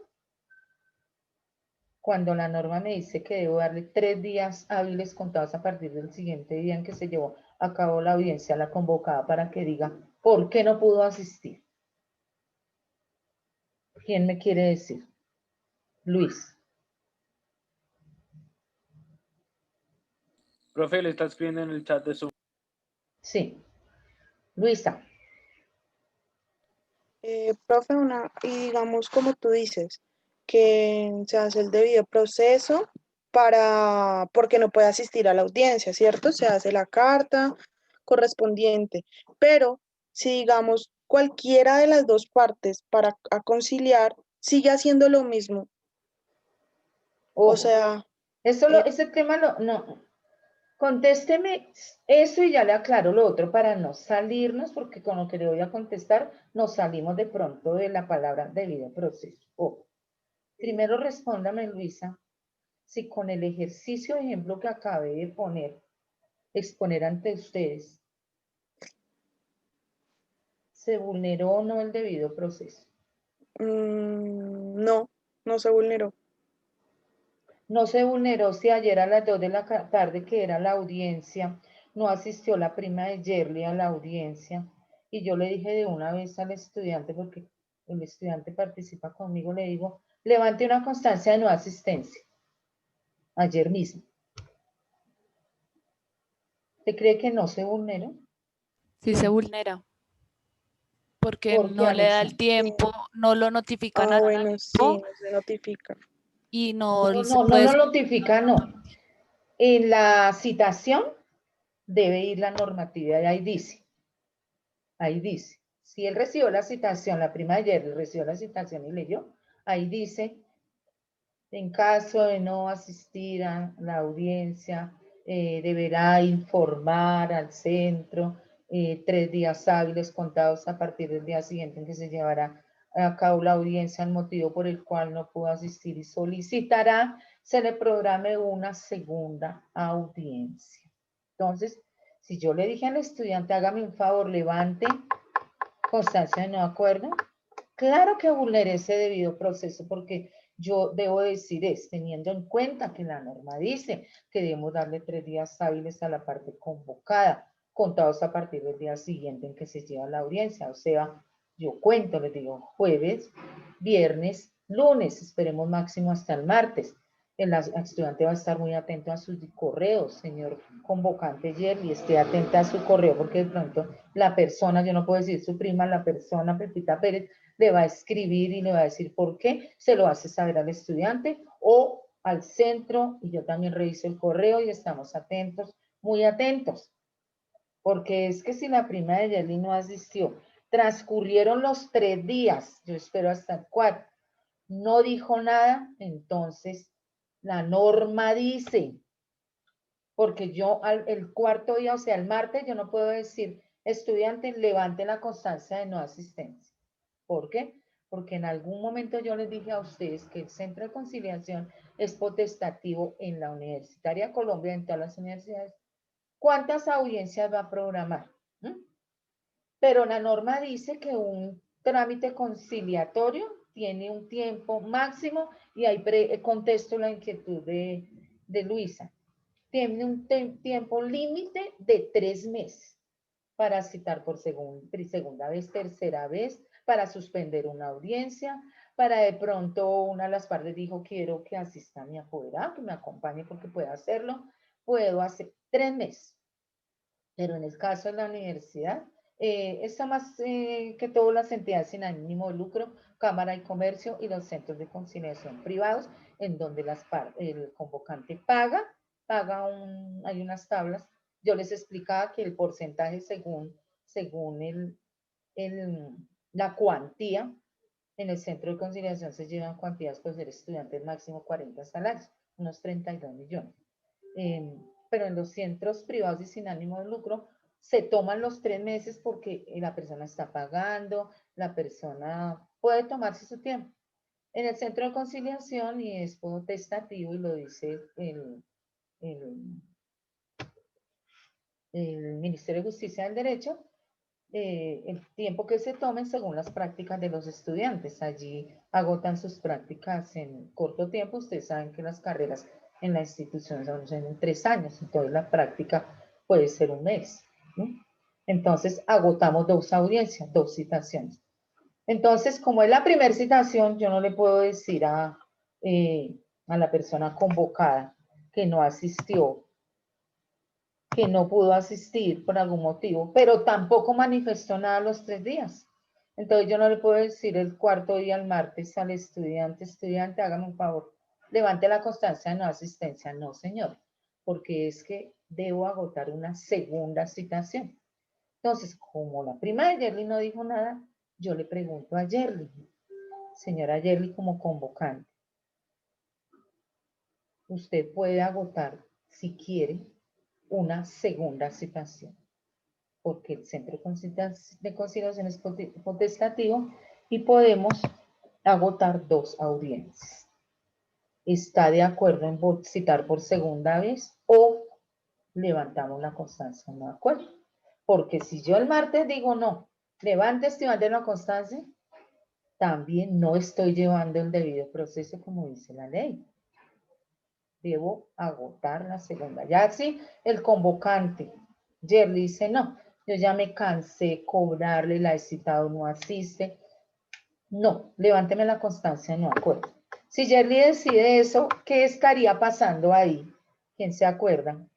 Cuando la norma me dice que debo darle 3 días hábiles contados a partir del siguiente día en que se llevó a cabo la audiencia a la convocada para que diga por qué no pudo asistir. ¿Quién me quiere decir? Luis. Profe, le está escribiendo en el chat de Zoom. Sí. Luisa. Profe, y digamos como tú dices, que se hace el debido proceso porque no puede asistir a la audiencia, ¿cierto? Se hace la carta correspondiente, pero si digamos cualquiera de las dos partes para conciliar sigue haciendo lo mismo, o sea, ese tema no. Contésteme eso y ya le aclaro lo otro para no salirnos, porque con lo que le voy a contestar nos salimos de pronto de la palabra debido proceso. Primero respóndame, Luisa, si con el ejercicio de ejemplo que acabé de exponer ante ustedes, ¿se vulneró o no el debido proceso? no se vulneró. No se vulneró si ayer a las 2 de la tarde, que era la audiencia, no asistió la prima de Yerli a la audiencia, y yo le dije de una vez al estudiante, porque el estudiante participa conmigo, le digo, levante una constancia de no asistencia, ayer mismo. ¿Usted cree que no se vulneró? Sí se vulnera. Porque ¿Por qué, no le da el Alexa? tiempo, no lo notifican a Bueno, sí, tiempo no se notifica. y no se No puede. lo notifica, no. En la citación debe ir la normatividad y ahí dice, si él recibió la citación, la prima de Jerry recibió la citación y leyó, ahí dice, en caso de no asistir a la audiencia, deberá informar al centro 3 días hábiles contados a partir del día siguiente en que se llevará a cabo la audiencia, el motivo por el cual no pudo asistir y solicitará, se le programe una segunda audiencia. Entonces, si yo le dije al estudiante, hágame un favor, levante constancia de no acuerdo, claro que vulneré ese debido proceso, porque yo debo decir teniendo en cuenta que la norma dice que debemos darle 3 días hábiles a la parte convocada, contados a partir del día siguiente en que se lleva la audiencia. O sea, yo cuento, les digo, jueves, viernes, lunes, esperemos máximo hasta el martes. El estudiante va a estar muy atento a sus correos, señor convocante Jerry, esté atenta a su correo, porque de pronto la persona, yo no puedo decir su prima, la persona Pepita Pérez, le va a escribir y le va a decir por qué, se lo hace saber al estudiante o al centro, y yo también reviso el correo y estamos atentos, muy atentos, porque es que si la prima de Yerly no asistió, transcurrieron los 3 días, yo espero hasta el 4, no dijo nada, entonces la norma dice, porque yo el 4º día, o sea, el martes, yo no puedo decir, estudiante, levante la constancia de no asistencia. ¿Por qué? Porque en algún momento yo les dije a ustedes que el Centro de Conciliación es potestativo en la Universitaria Colombia, en todas las universidades. ¿Cuántas audiencias va a programar? Pero la norma dice que un trámite conciliatorio tiene un tiempo máximo, y ahí contesto la inquietud de Luisa. Tiene un tiempo límite de 3 meses para citar por segunda vez, tercera vez, para suspender una audiencia, para de pronto una de las partes dijo, quiero que asista a mi apoderado, que me acompañe porque puede hacerlo, puedo hacer 3 meses. Pero en el caso de la universidad, está más que todas las entidades sin ánimo de lucro, Cámara de Comercio y los centros de conciliación privados, en donde el convocante paga hay unas tablas. Yo les explicaba que el porcentaje según la cuantía En el centro de conciliación se llevan cuantías por ser estudiantes máximo 40 salarios, unos 32 millones. Pero en los centros privados y sin ánimo de lucro se toman los 3 meses porque la persona está pagando, la persona puede tomarse su tiempo. En el centro de conciliación, y es potestativo, y lo dice el Ministerio de Justicia del Derecho, el tiempo que se tomen según las prácticas de los estudiantes. Allí agotan sus prácticas en corto tiempo. Ustedes saben que las carreras en la institución son en 3 años, entonces la práctica puede ser un mes, ¿no? Entonces agotamos 2 audiencias, 2 citaciones. Entonces, como es la primera citación, yo no le puedo decir a la persona convocada que no asistió, que no pudo asistir por algún motivo, pero tampoco manifestó nada los 3 días. Entonces yo no le puedo decir el cuarto día, el martes, al estudiante, hágame un favor, levante la constancia de no asistencia. No, señor, porque es que debo agotar una segunda citación. Entonces, como la prima de Yerly no dijo nada, yo le pregunto a Yerly, señora Yerly, como convocante, usted puede agotar, si quiere, una segunda citación, porque el centro de conciliación es potestativo y podemos agotar 2 audiencias. ¿Está de acuerdo en citar por segunda vez o levantamos la constancia? No de acuerdo. Porque si yo el martes digo no, levante estudiante la constancia, también no estoy llevando el debido proceso como dice la ley. Debo agotar la segunda. Ya si el convocante, Yerly, dice no, yo ya me cansé cobrarle, la he citado, no asiste. No, levánteme la constancia, no acuerdo. Si Yerly decide eso, ¿qué estaría pasando ahí? ¿Quién se acuerda?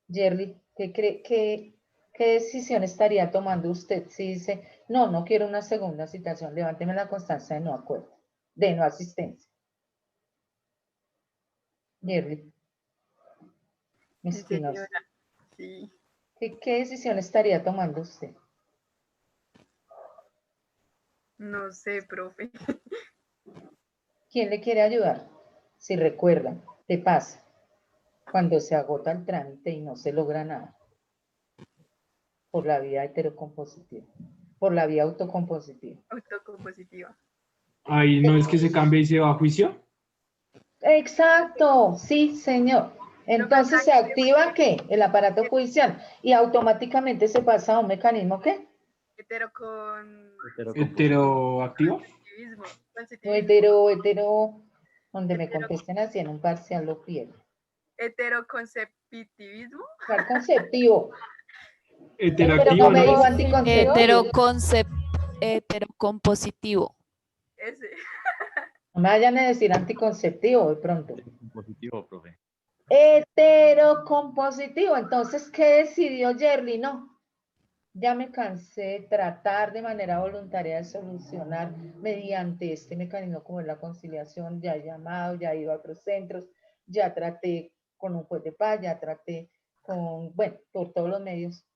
Yerly, ¿qué decisión estaría tomando usted si dice, no, no quiero una segunda citación, levánteme la constancia de no acuerdo, de no asistencia? Yerly, Sí, Espinosa, señora. Sí. ¿qué decisión estaría tomando usted? No sé, profe. ¿Quién le quiere ayudar? Si recuerdan, ¿qué pasa cuando se agota el trámite y no se logra nada? Por la vía heterocompositiva, por la vía autocompositiva. Autocompositiva. Ahí no es que se cambie y se va a juicio. Exacto, sí, señor. Entonces se activa ¿qué? El aparato judicial y automáticamente se pasa a un mecanismo ¿qué? Heteroactivo. Donde me contesten así en un parcial lo pierdo. Heteroconceptivismo. ¿Cuál conceptivo? Heteroactivo, Pero no me ¿no? dijo anticonceptivo. Heterocompositivo. Ese. No me vayan a decir anticonceptivo de pronto. Positivo, profe. Heterocompositivo. Entonces, ¿qué decidió Yerly? No. Ya me cansé de tratar de manera voluntaria de solucionar mediante este mecanismo como es la conciliación. Ya he llamado, ya he ido a otros centros, ya traté con un juez de paz, ya traté con, bueno, por todos los medios.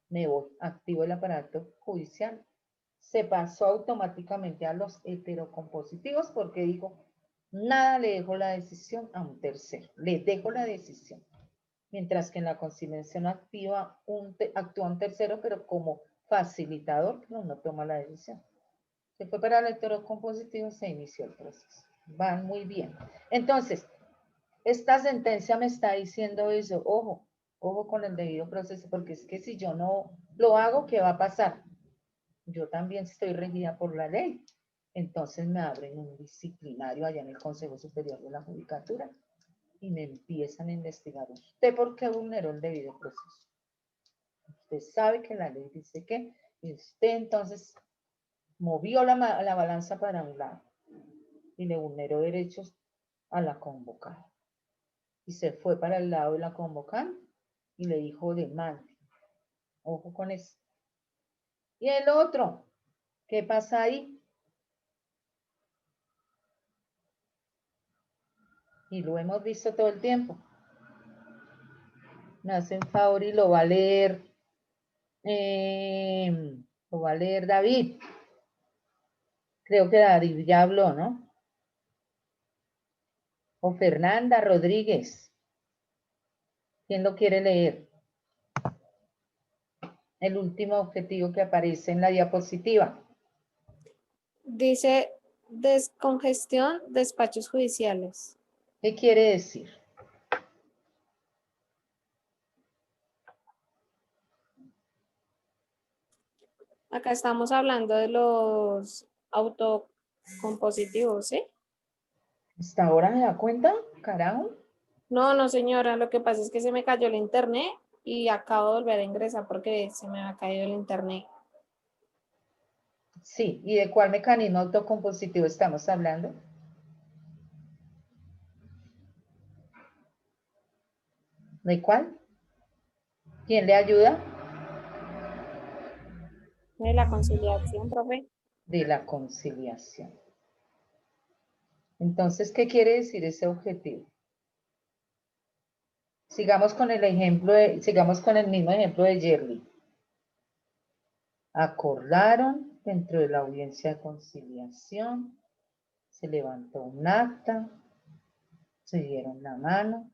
Me voy, activo el aparato judicial. Se pasó automáticamente a los heterocompositivos porque dijo, nada, le dejo la decisión a un tercero, le dejo la decisión. Mientras que en la conciliación actúa un tercero, pero como facilitador, pero no toma la decisión. Se fue para el heterocompositivo, se inició el proceso. Van muy bien. Entonces, esta sentencia me está diciendo eso, ojo, ojo con el debido proceso, porque es que si yo no lo hago, ¿qué va a pasar? Yo también estoy regida por la ley. Entonces me abren un disciplinario allá en el Consejo Superior de la Judicatura y me empiezan a investigar. ¿Usted por qué vulneró el debido proceso? Usted sabe que la ley dice que usted entonces movió la balanza para un lado y le vulneró derechos a la convocada. Y se fue para el lado de la convocante y le dijo demande. Ojo con eso. Y el otro, ¿qué pasa ahí? Y lo hemos visto todo el tiempo. Me hacen favor y lo va a leer Lo va a leer David. Creo que David ya habló, ¿no? O Fernanda Rodríguez. ¿Quién lo quiere leer? El último objetivo que aparece en la diapositiva. Dice descongestión, despachos judiciales. ¿Qué quiere decir? Acá estamos hablando de los autocompositivos, ¿sí? ¿Hasta ahora me da cuenta? Carajo. No, no, señora, lo que pasa es que se me cayó el internet y acabo de volver a ingresar porque se me ha caído el internet. Sí, ¿y de cuál mecanismo autocompositivo estamos hablando? ¿De cuál? ¿Quién le ayuda? De la conciliación, profe. De la conciliación. Entonces, ¿qué quiere decir ese objetivo? Sigamos con el ejemplo sigamos con el mismo ejemplo de Yerli. Acordaron dentro de la audiencia de conciliación, se levantó un acta, se dieron la mano,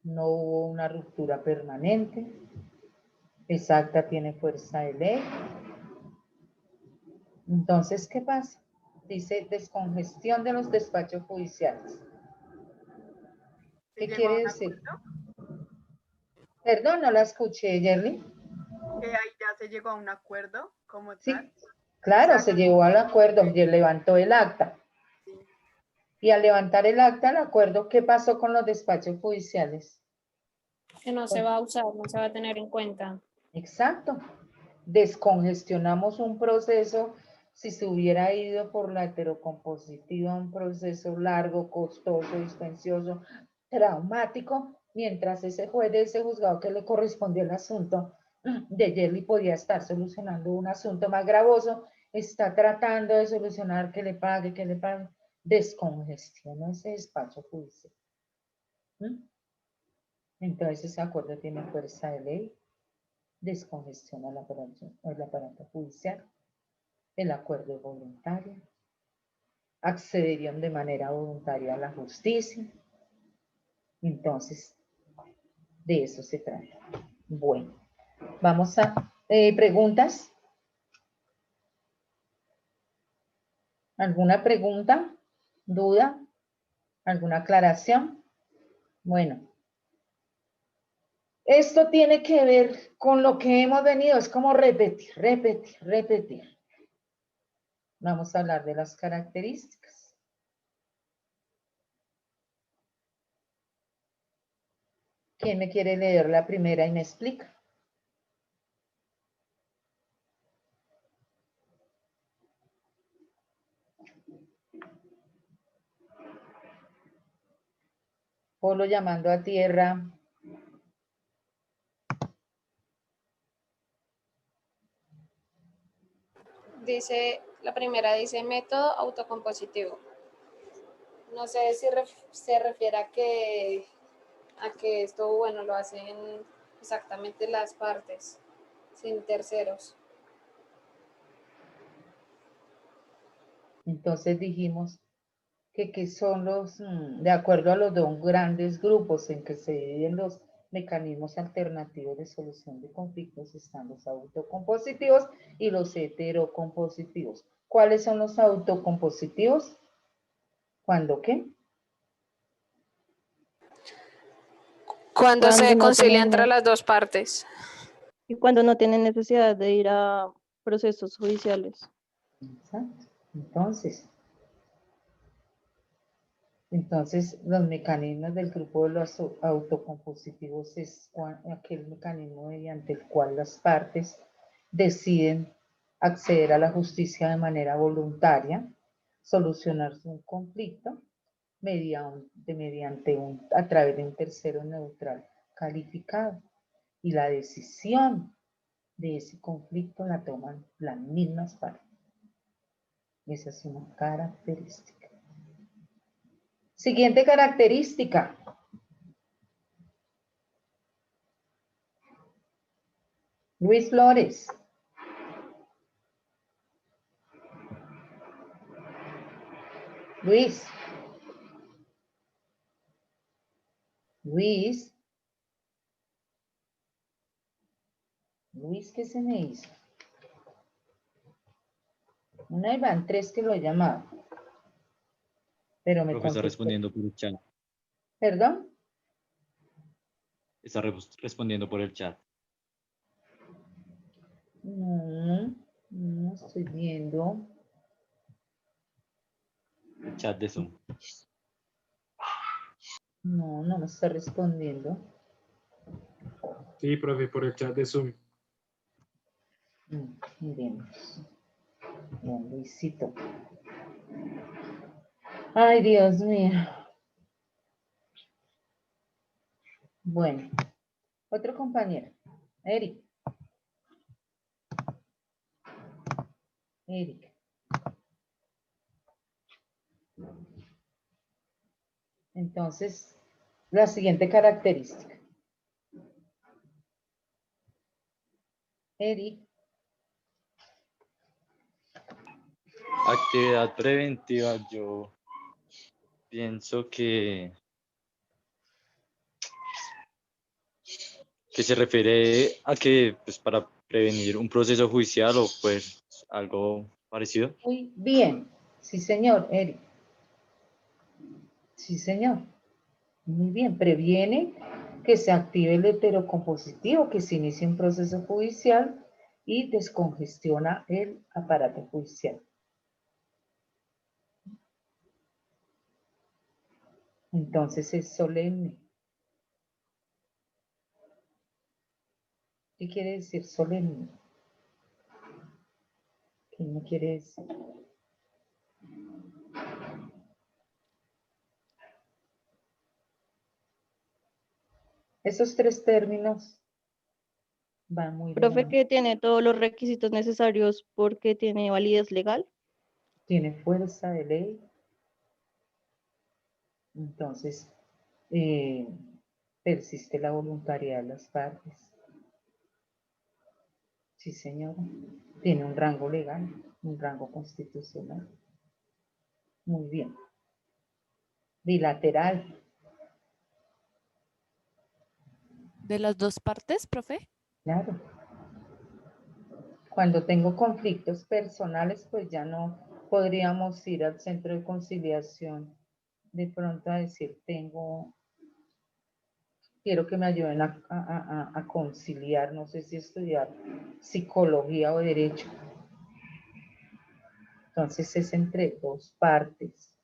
no hubo una ruptura permanente, esa acta tiene fuerza de ley. Entonces, ¿qué pasa? Dice descongestión de los despachos judiciales. ¿Qué quiere decir? Perdón, no la escuché, Yerli. Que ahí ya se llegó a un acuerdo como Sí, tal. claro, O sea, se llegó al acuerdo, y levantó el acta. sí. Y al levantar el acta, el acuerdo, ¿qué pasó con los despachos judiciales? Que no se va a usar, no se va a tener en cuenta. Exacto. Descongestionamos un proceso. Si se hubiera ido por la heterocompositiva, un proceso largo, costoso, dispendioso, traumático, mientras ese juez de ese juzgado que le correspondió el asunto de Yerli podía estar solucionando un asunto más gravoso, está tratando de solucionar que le pague, descongestiona ese despacho judicial. Entonces ese acuerdo tiene fuerza de ley, descongestiona el aparato judicial, el acuerdo es voluntario, accederían de manera voluntaria a la justicia. Entonces, de eso se trata. Bueno, vamos a preguntas. ¿Alguna pregunta? ¿Duda? ¿Alguna aclaración? Bueno. Esto tiene que ver con lo que hemos venido, es como repetir, repetir, repetir. Vamos a hablar de las características. ¿Quién me quiere leer la primera y me explica? Polo llamando a tierra. Dice, la primera dice método autocompositivo. No sé si se refiere a que esto, bueno, lo hacen exactamente las partes, sin terceros. Entonces dijimos que son los, de acuerdo a los dos grandes grupos en que se dividen los mecanismos alternativos de solución de conflictos, están los autocompositivos y los heterocompositivos. ¿Cuáles son los autocompositivos? ¿Cuándo qué? Cuando se no concilia tienen- entre las dos partes. Y cuando no tienen necesidad de ir a procesos judiciales. Exacto. Entonces, los mecanismos del grupo de los autocompositivos es aquel mecanismo mediante el cual las partes deciden acceder a la justicia de manera voluntaria, solucionar un conflicto a través de un tercero neutral calificado. Y la decisión de ese conflicto la toman las mismas partes. Esa es una característica. Siguiente característica. Luis Flores. Luis. Luis. Luis, ¿qué se me hizo? Una y van 3 que lo he llamado. Pero me Profe, está contestó. respondiendo por el chat. ¿Perdón? Está respondiendo por el chat. No, no estoy viendo. El chat de Zoom. No, no me está respondiendo. Sí, profe, por el chat de Zoom. Miremos. Bien, Luisito. Ay, Dios mío. Bueno, otro compañero. Eric. Eric. Entonces, la siguiente característica. Eric. Actividad preventiva, yo pienso que se refiere a que pues, para prevenir un proceso judicial o pues algo parecido. Muy bien. Sí, señor, Eric. Sí, señor. Muy bien. Previene que se active el heterocompositivo, que se inicie un proceso judicial y descongestiona el aparato judicial. Entonces es solemne. ¿Qué quiere decir solemne? ¿Qué no quiere decir? Esos 3 términos van muy de la Profe, mano. que tiene todos los requisitos necesarios porque tiene validez legal. Tiene fuerza de ley. Entonces, persiste la voluntariedad de las partes. Sí, señora. Tiene un rango legal, un rango constitucional. Muy bien. Bilateral. ¿De las dos partes, profe? Claro. Cuando tengo conflictos personales, pues ya no podríamos ir al centro de conciliación de pronto a decir, quiero que me ayuden a conciliar, no sé si estudiar psicología o derecho. Entonces es entre 2 partes.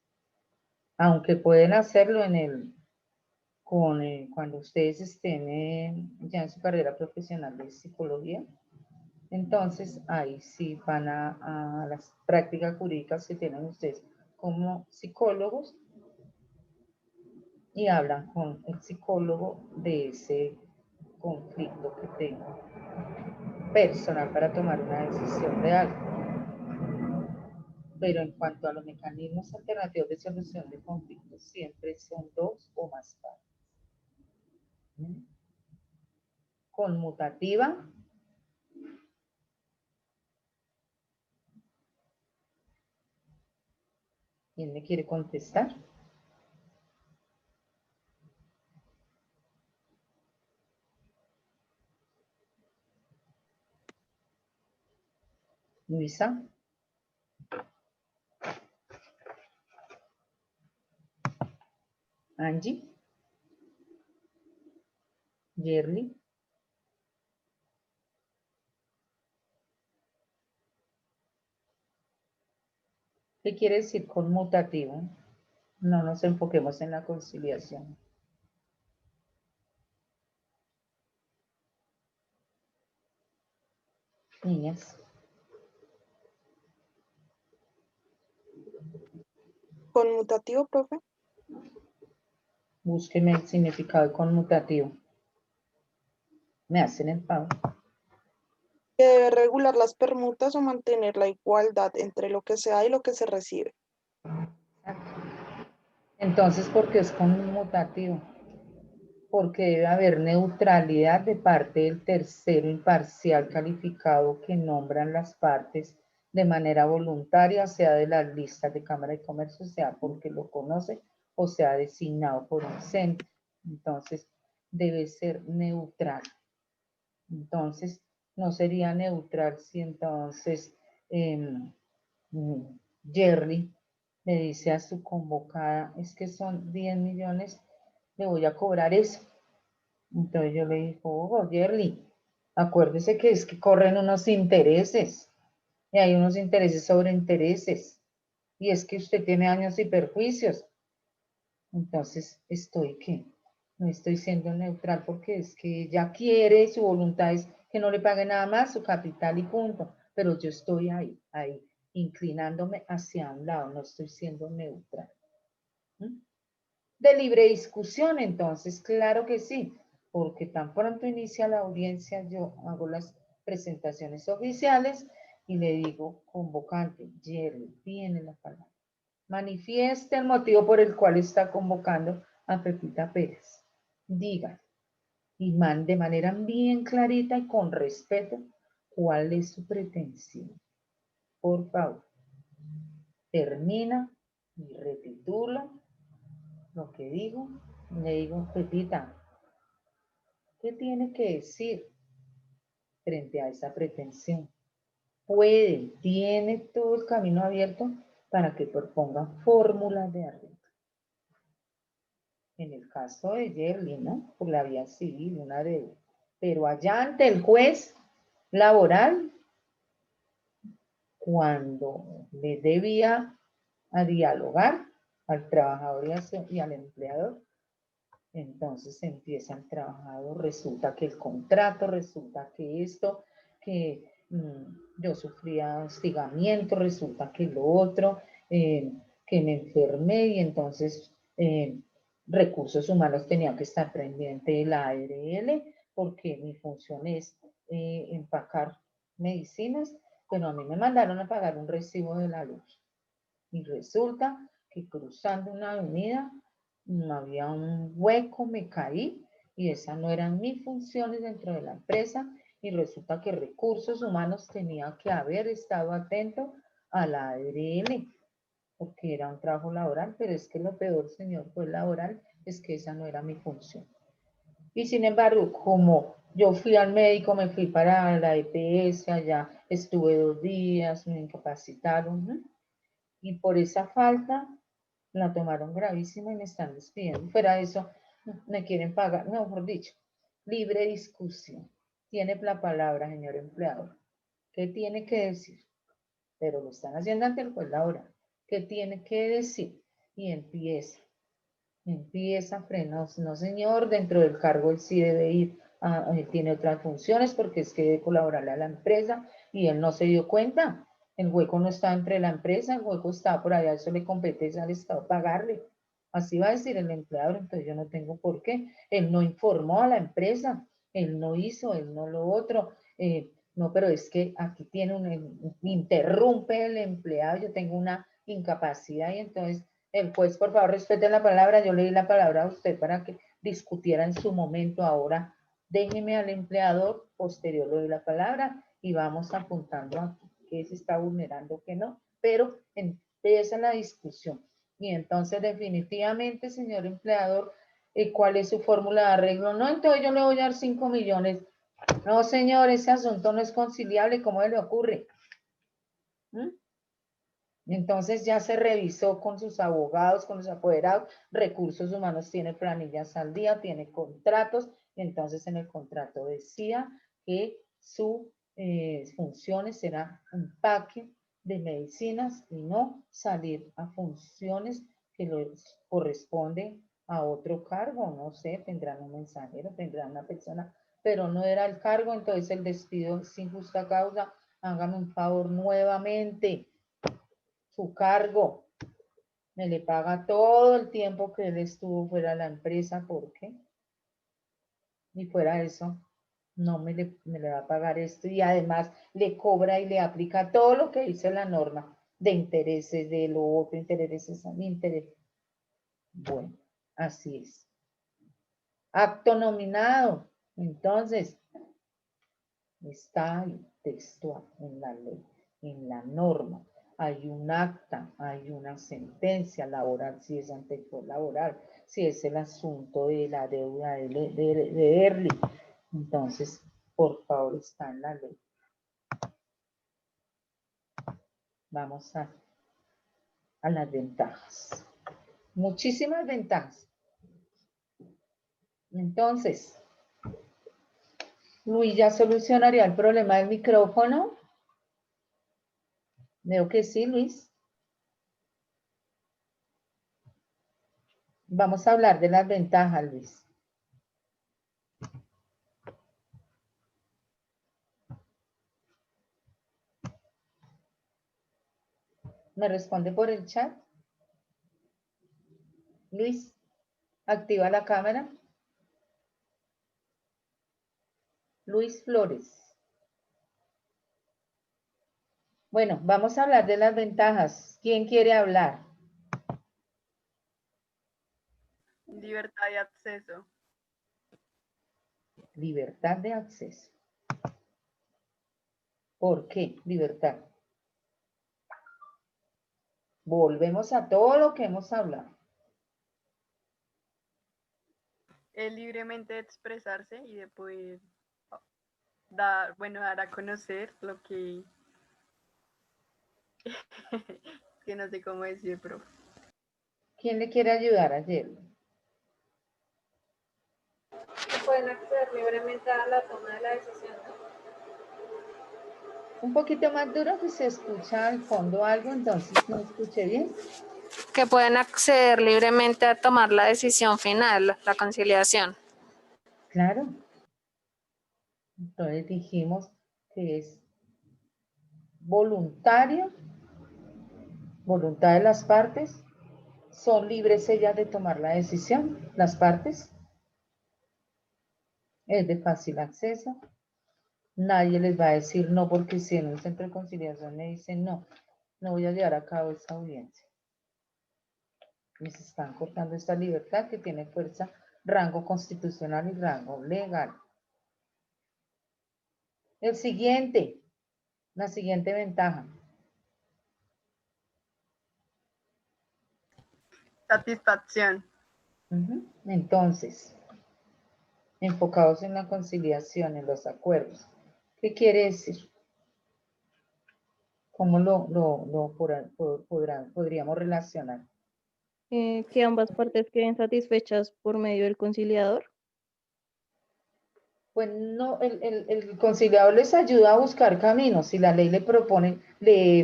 Aunque pueden hacerlo cuando ustedes estén ya en su carrera profesional de psicología, entonces ahí sí van a las prácticas jurídicas que tienen ustedes como psicólogos y hablan con el psicólogo de ese conflicto que tengo personal para tomar una decisión real. Pero en cuanto a los mecanismos alternativos de solución de conflictos, siempre son 2 o más partes. Conmutativa. ¿Quién me quiere contestar? Luisa. Angie. Yerly. ¿Qué quiere decir conmutativo? No nos enfoquemos en la conciliación. Niñas. Conmutativo, profe. Búsqueme el significado de conmutativo. Me hacen el favor. Que debe regular las permutas o mantener la igualdad entre lo que se da y lo que se recibe. Entonces, ¿por qué es conmutativo? porque debe haber neutralidad de parte del tercero imparcial calificado que nombran las partes de manera voluntaria, sea de las listas de Cámara de Comercio, sea porque lo conoce o sea designado por un CENTE. Entonces, debe ser neutral. Entonces, no sería neutral si entonces Jerry le dice a su convocada, es que son 10 millones, le voy a cobrar eso. Entonces yo le dije, oh, Jerry, acuérdese que es que corren unos intereses, y hay unos intereses sobre intereses, y es que usted tiene daños y perjuicios. Entonces, no estoy siendo neutral porque es que ella quiere, su voluntad es que no le pague nada más su capital y punto, pero yo estoy ahí, inclinándome hacia un lado, no estoy siendo neutral. De libre discusión, entonces, claro que sí, porque tan pronto inicia la audiencia, yo hago las presentaciones oficiales y le digo, convocante, Jerry, tiene la palabra. Manifieste el motivo por el cual está convocando a Pepita Pérez. Diga, y de manera bien clarita y con respeto, cuál es su pretensión. Por favor, termina y retitula lo que digo. Le digo, Pepita, ¿qué tiene que decir frente a esa pretensión? Tiene todo el camino abierto para que proponga fórmulas de arreglo. En el caso de Jerry, ¿no? Por la vía civil, una deuda. Pero allá ante el juez laboral, cuando le debía a dialogar al trabajador y al empleador, entonces empieza el trabajador, resulta que el contrato, resulta que esto, que yo sufría hostigamiento, resulta que lo otro, que me enfermé y entonces recursos humanos tenía que estar pendiente de la ARL porque mi función es empacar medicinas, pero a mí me mandaron a pagar un recibo de la luz. Y resulta que cruzando una avenida había un hueco, me caí y esas no eran mis funciones dentro de la empresa y resulta que recursos humanos tenía que haber estado atento a la ARL porque era un trabajo laboral, pero es que lo peor, señor, fue laboral, es que esa no era mi función. Y sin embargo, como yo fui al médico, me fui para la EPS, allá estuve 2 días, me incapacitaron, ¿no? Y por esa falta la tomaron gravísima y me están despidiendo. Fuera de eso, me quieren pagar, mejor dicho, libre discusión. Tiene la palabra, señor empleador. ¿Qué tiene que decir? Pero lo están haciendo ante el juez laboral. ¿Qué tiene que decir? Y empieza, frena, no señor, dentro del cargo él sí debe ir, él tiene otras funciones porque es que debe colaborarle a la empresa y él no se dio cuenta. El hueco no está entre la empresa, el hueco está por allá, eso le compete al Estado pagarle. Así va a decir el empleador, entonces yo no tengo por qué. Él no informó a la empresa, él no hizo, él no lo otro. No, pero es que aquí interrumpe el empleado, yo tengo una incapacidad y entonces el juez, por favor, respete la palabra. Yo le di la palabra a usted para que discutiera en su momento. Ahora, déjeme al empleador, posterior le doy la palabra y vamos apuntando aquí qué se está vulnerando, qué no. Pero empieza la discusión. Y entonces, definitivamente, señor empleador, ¿cuál es su fórmula de arreglo? No, entonces yo le voy a dar 5 millones. No, señor, ese asunto no es conciliable. ¿Cómo le ocurre? Entonces ya se revisó con sus abogados, con los apoderados, recursos humanos tiene planillas al día, tiene contratos, entonces en el contrato decía que su funciones será empaque de medicinas y no salir a funciones que les corresponde a otro cargo, no sé, tendrán un mensajero, tendrán una persona, pero no era el cargo, entonces el despido sin justa causa, hágame un favor nuevamente, su cargo, me le paga todo el tiempo que él estuvo fuera de la empresa, ¿por qué? Y fuera de eso, no me le va a pagar esto y además le cobra y le aplica todo lo que dice la norma de intereses, de lo otro, intereses a mi interés. Bueno, así es. Acto nominado. Entonces, está el texto en la ley, en la norma. Hay un acta, hay una sentencia laboral, si es anterior laboral, si es el asunto de la deuda de Early. Entonces, por favor, está en la ley. Vamos a las ventajas. Muchísimas ventajas. Entonces, Luis ya solucionaría el problema del micrófono. Veo que sí, Luis. Vamos a hablar de las ventajas, Luis. ¿Me responde por el chat? Luis, activa la cámara. Luis Flores. Bueno, vamos a hablar de las ventajas. ¿Quién quiere hablar? Libertad de acceso. Libertad de acceso. ¿Por qué libertad? Volvemos a todo lo que hemos hablado. Es libremente expresarse y de poder dar a conocer lo que... que no sé cómo decir, pero... ¿Quién le quiere ayudar ayer? Pueden acceder libremente a la toma de la decisión, ¿no? Un poquito más duro, que se escucha al fondo algo, entonces no escuché bien. Que pueden acceder libremente a tomar la decisión final, la conciliación. Claro. Entonces dijimos que es voluntario, voluntad de las partes, son libres ellas de tomar la decisión, las partes, es de fácil acceso, nadie les va a decir no, porque si en un centro de conciliación me dicen no, no voy a llevar a cabo esta audiencia. Les están cortando esta libertad que tiene fuerza, rango constitucional y rango legal. El siguiente, la siguiente ventaja. Satisfacción. Entonces, enfocados en la conciliación, en los acuerdos. ¿Qué quiere decir? ¿Cómo podríamos relacionar? Que ambas partes queden satisfechas por medio del conciliador. Pues no, el conciliador les ayuda a buscar caminos y la ley le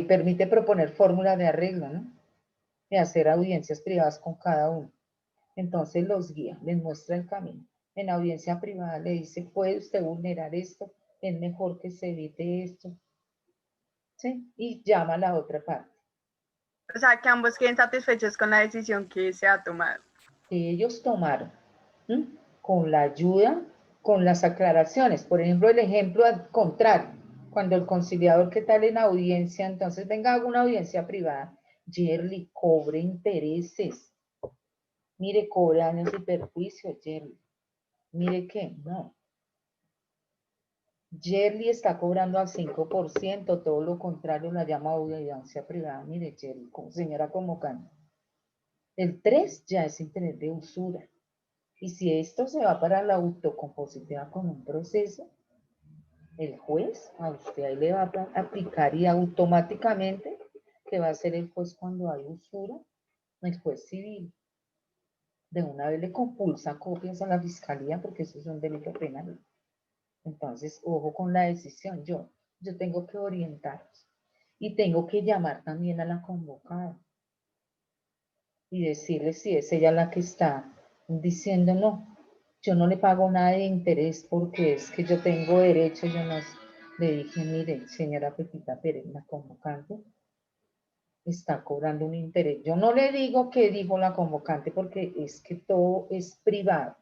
permite proponer fórmulas de arreglo, ¿no? Y hacer audiencias privadas con cada uno. Entonces los guía, les muestra el camino. En audiencia privada le dice, ¿puede usted vulnerar esto? Es mejor que se evite esto. ¿Sí? Y llama a la otra parte. O sea, que ambos queden satisfechos con la decisión que se ha tomado. Que ellos tomaron, con la ayuda, con las aclaraciones. Por ejemplo, el ejemplo al contrario, cuando el conciliador, ¿qué tal en audiencia? Entonces, venga, haga una audiencia privada. Yerli, cobre intereses. Mire, cobre daños y perjuicios, Yerli. Mire que, no. Yerli está cobrando al 5%, todo lo contrario, la llama audiencia privada. Mire, Yerli, señora convocante. El 3 ya es interés de usura. Y si esto se va para la autocompositiva con un proceso, el juez a usted ahí le va a aplicar y automáticamente, que va a hacer el juez cuando hay usura, el juez civil, de una vez le compulsa copias a la fiscalía porque eso es un delito penal. Entonces, ojo con la decisión. Yo tengo que orientarlos y tengo que llamar también a la convocada y decirle si es ella la que está diciendo no. Yo no le pago nada de interés porque es que yo tengo derecho, yo no. Le dije, mire, señora Pepita Pérez, la convocante está cobrando un interés. Yo no le digo qué dijo la convocante porque es que todo es privado,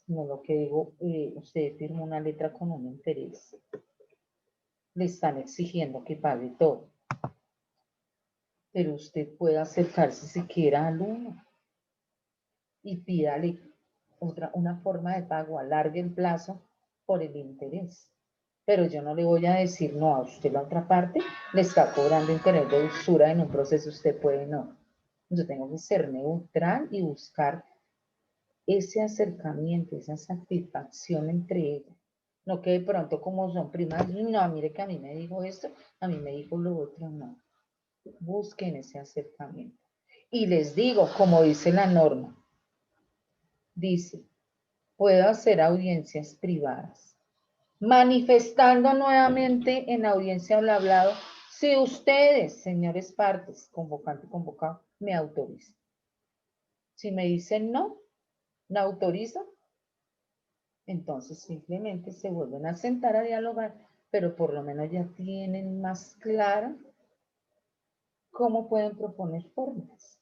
sino lo que digo, usted firmó una letra con un interés. Le están exigiendo que pague todo. Pero usted puede acercarse siquiera al uno y pídale una forma de pago, alargue el plazo por el interés. Pero yo no le voy a decir, no, a usted la otra parte le está cobrando interés de usura en un proceso, usted puede no. Yo tengo que ser neutral y buscar ese acercamiento, esa satisfacción entre ellas. No que de pronto como son primas, no, mire que a mí me dijo esto, a mí me dijo lo otro, no. Busquen ese acercamiento. Y les digo, como dice la norma, dice, puedo hacer audiencias privadas, manifestando nuevamente en audiencia al hablado, si ustedes, señores partes, convocante y convocado, me autorizan. Si me dicen no, no autorizo, entonces simplemente se vuelven a sentar a dialogar, pero por lo menos ya tienen más clara cómo pueden proponer formas.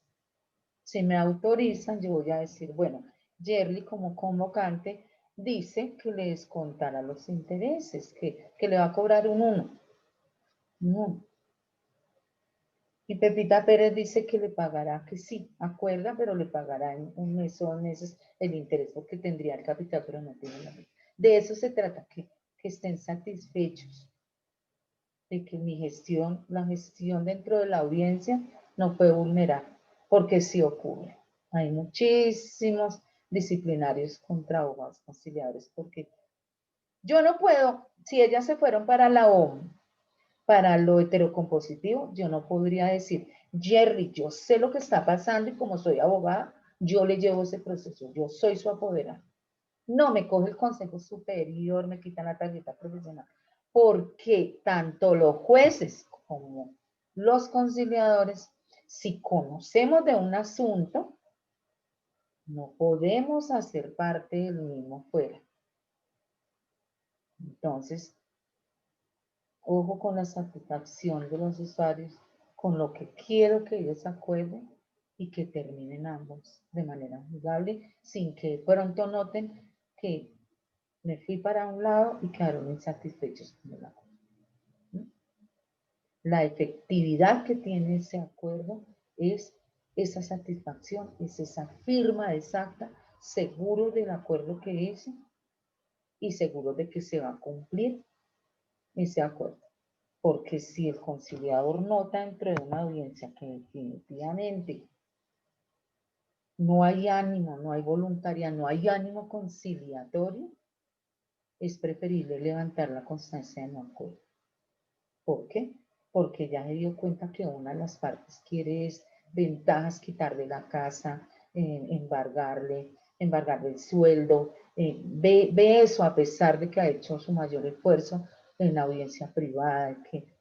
Si me autorizan, yo voy a decir, bueno, Yerli como convocante dice que le descontará los intereses, que le va a cobrar un 1. No. Y Pepita Pérez dice que le pagará, que sí, acuerda, pero le pagará en un mes o 2 meses el interés porque tendría el capital, pero no tiene la mitad. De eso se trata, que estén satisfechos de que mi gestión, la gestión dentro de la audiencia no fue vulnerada, porque sí ocurre. Hay muchísimos disciplinarios contra abogados conciliadores, porque yo no puedo, si ellas se fueron para la OMS, para lo heterocompositivo, yo no podría decir, Jerry, yo sé lo que está pasando y como soy abogada, yo le llevo ese proceso, yo soy su apoderada. No, me coge el Consejo Superior, me quitan la tarjeta profesional, porque tanto los jueces como los conciliadores, si conocemos de un asunto, no podemos hacer parte del mismo fuera. Entonces, ojo con la satisfacción de los usuarios, con lo que quiero que ellos acuerden y que terminen ambos de manera amigable, sin que de pronto noten que me fui para un lado y quedaron insatisfechos con el acuerdo. La efectividad que tiene ese acuerdo es esa satisfacción, es esa firma exacta, seguro del acuerdo que hice y seguro de que se va a cumplir ese acuerdo. Porque si el conciliador nota dentro de una audiencia que definitivamente no hay ánimo, no hay voluntaria, no hay ánimo conciliatorio, es preferible levantar la constancia de no acuerdo. ¿Por qué? Porque ya se dio cuenta que una de las partes quiere es ventajas, quitarle la casa, embargarle el sueldo, ve eso a pesar de que ha hecho su mayor esfuerzo en la audiencia privada, que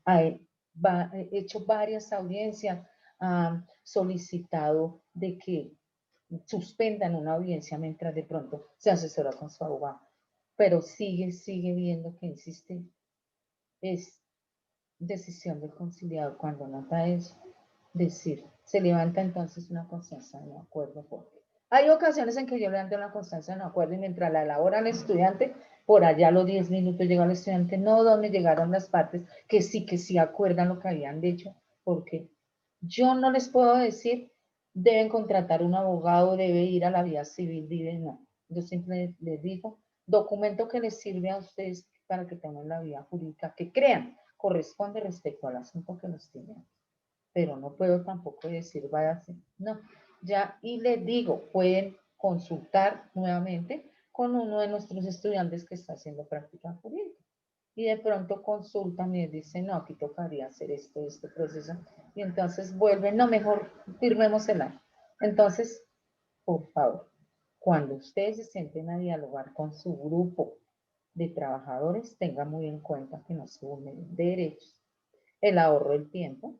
ha hecho varias audiencias, ha solicitado de que suspendan una audiencia mientras de pronto se asesora con su abogado, pero sigue viendo que insiste. Es decisión del conciliador cuando nota eso, decir, se levanta entonces una constancia de no acuerdo. Porque hay ocasiones en que yo levanto una constancia de no acuerdo y mientras la elabora el estudiante, por allá a los 10 minutos llega el estudiante, no, donde llegaron las partes que sí acuerdan lo que habían dicho, porque yo no les puedo decir, deben contratar un abogado, debe ir a la vía civil, no. Yo siempre les digo, documento que les sirve a ustedes para que tengan la vía jurídica que crean corresponde respecto al asunto que nos tienen. Pero no puedo tampoco decir, váyase, no, ya, y les digo, pueden consultar nuevamente con uno de nuestros estudiantes que está haciendo práctica jurídica. Y de pronto consultan y dicen, no, aquí tocaría hacer este proceso. Y entonces vuelven, no, mejor firmemos el año. Entonces, por favor, cuando ustedes se sienten a dialogar con su grupo de trabajadores, tengan muy en cuenta que no se vulneren derechos. El ahorro del tiempo,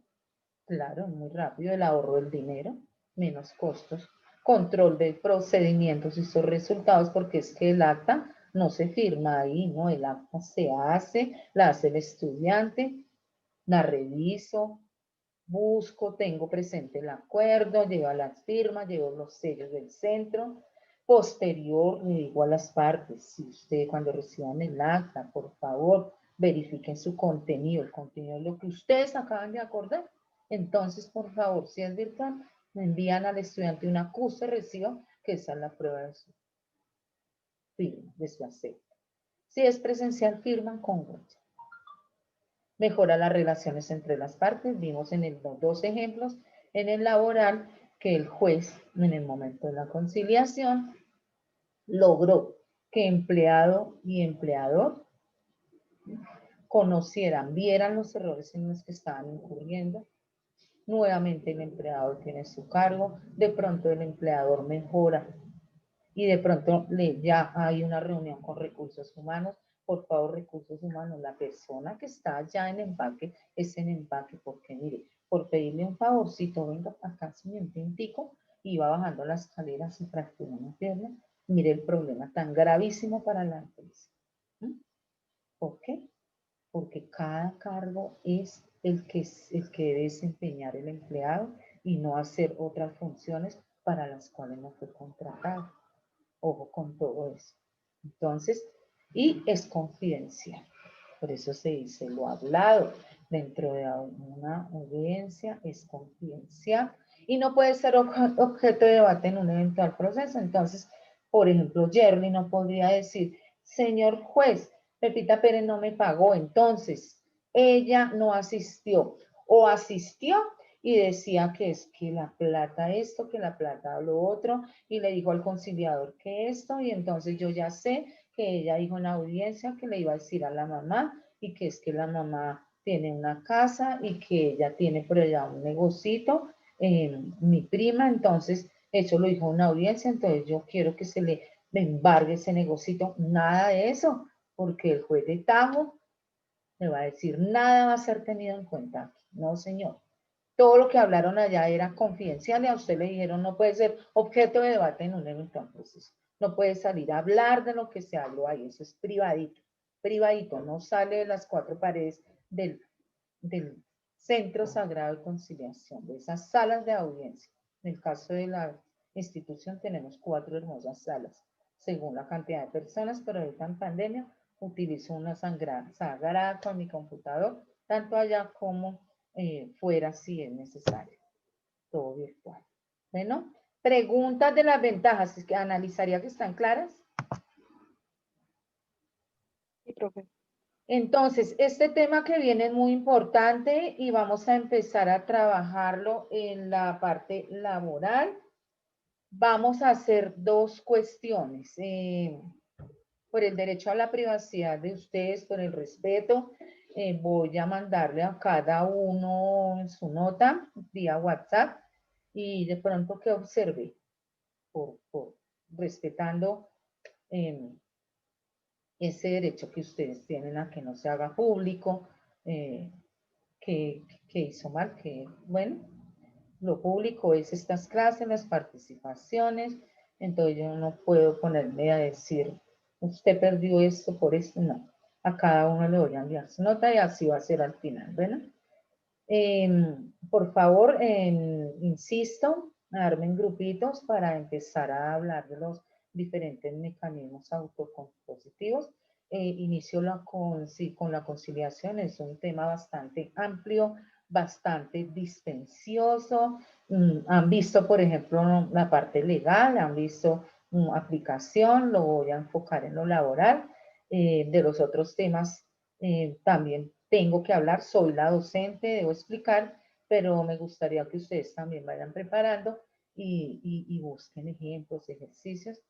claro, muy rápido, el ahorro del dinero, menos costos, control de procedimientos y sus resultados, porque es que el acta no se firma ahí, ¿no? El acta se hace, la hace el estudiante, la reviso, busco, tengo presente el acuerdo, llevo las firmas, llevo los sellos del centro. Posterior, le digo a las partes, si usted cuando reciban el acta, por favor, verifiquen su contenido, el contenido es lo que ustedes acaban de acordar. Entonces, por favor, si es virtual, me envían al estudiante un acuse de recibo que esa es la prueba de su firma, de su acepto. Si es presencial, firman con huella. Mejora las relaciones entre las partes. Vimos en los dos ejemplos, en el laboral, que el juez, en el momento de la conciliación, logró que empleado y empleador conocieran, vieran los errores en los que estaban incurriendo. Nuevamente el empleado tiene su cargo, de pronto el empleador mejora y de pronto ya hay una reunión con recursos humanos. Por favor, recursos humanos, la persona que está ya en empaque es en empaque, porque mire, por pedirle un favorcito, venga acá, un tintico, y va bajando las escaleras, se fracturó una pierna. Mire el problema tan gravísimo para la empresa. ¿Por qué? Porque cada cargo es el que debe desempeñar el empleado y no hacer otras funciones para las cuales no fue contratado. Ojo con todo eso. Entonces, y es confidencial. Por eso se dice lo hablado dentro de una audiencia, es confidencial y no puede ser objeto de debate en un eventual proceso. Entonces, por ejemplo, Jerry no podría decir, señor juez, Pepita Pérez no me pagó, entonces ella no asistió o asistió y decía que es que la plata esto, que la plata lo otro, y le dijo al conciliador que esto, y entonces yo ya sé que ella dijo en la audiencia que le iba a decir a la mamá, y que es que la mamá tiene una casa y que ella tiene por allá un negocito, mi prima, entonces eso lo dijo en una audiencia, entonces yo quiero que se le embargue ese negocito, nada de eso, porque el juez de Tajo le va a decir, nada va a ser tenido en cuenta aquí, no señor. Todo lo que hablaron allá era confidencial y a usted le dijeron no puede ser objeto de debate en un eventual proceso. No puede salir a hablar de lo que se habló ahí, eso es privadito, privadito, no sale de las cuatro paredes del Centro Sagrado de Conciliación, de esas salas de audiencia. En el caso de la institución tenemos 4 hermosas salas, según la cantidad de personas, pero ahorita en pandemia utilizo una sagrada con mi computador, tanto allá como fuera si es necesario, todo virtual. Bueno, preguntas de las ventajas, es que analizaría que están claras. Sí, profe. Entonces, este tema que viene es muy importante y vamos a empezar a trabajarlo en la parte laboral. Vamos a hacer 2 cuestiones. Por el derecho a la privacidad de ustedes, por el respeto, voy a mandarle a cada uno su nota vía WhatsApp y de pronto que observe, respetando ese derecho que ustedes tienen a que no se haga público, que hizo mal, que bueno, lo público es estas clases, las participaciones, entonces yo no puedo ponerme a decir, usted perdió esto por esto, no. A cada uno le voy a enviar su nota y así va a ser al final, ¿verdad? Por favor, insisto, a darme en grupitos para empezar a hablar de los diferentes mecanismos autocompositivos. Inicio con la conciliación, es un tema bastante amplio, bastante dispensioso. Han visto, por ejemplo, la parte legal, han visto aplicación, lo voy a enfocar en lo laboral. De los otros temas también tengo que hablar, soy la docente, debo explicar, pero me gustaría que ustedes también vayan preparando y busquen ejemplos, ejercicios,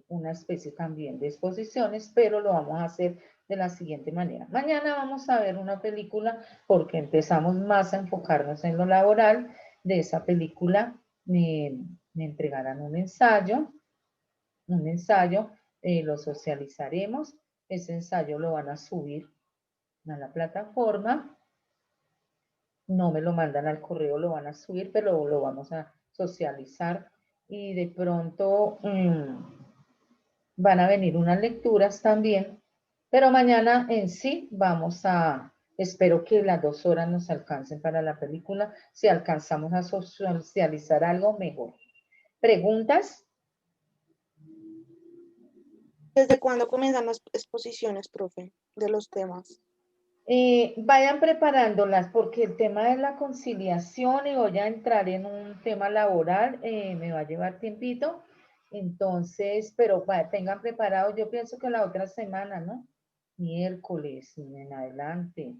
una especie también de exposiciones, pero lo vamos a hacer de la siguiente manera. Mañana vamos a ver una película porque empezamos más a enfocarnos en lo laboral. De esa película me entregarán un ensayo, lo socializaremos, ese ensayo lo van a subir a la plataforma, no me lo mandan al correo, lo van a subir, pero lo vamos a socializar y de pronto van a venir unas lecturas también, pero mañana en sí espero que las 2 horas nos alcancen para la película, si alcanzamos a socializar algo mejor. ¿Preguntas? ¿Desde cuándo comienzan las exposiciones, profe, de los temas? Vayan preparándolas porque el tema de la conciliación y voy a entrar en un tema laboral, me va a llevar tiempito. Entonces, pero tengan preparado, yo pienso que la otra semana, ¿no? Miércoles en adelante.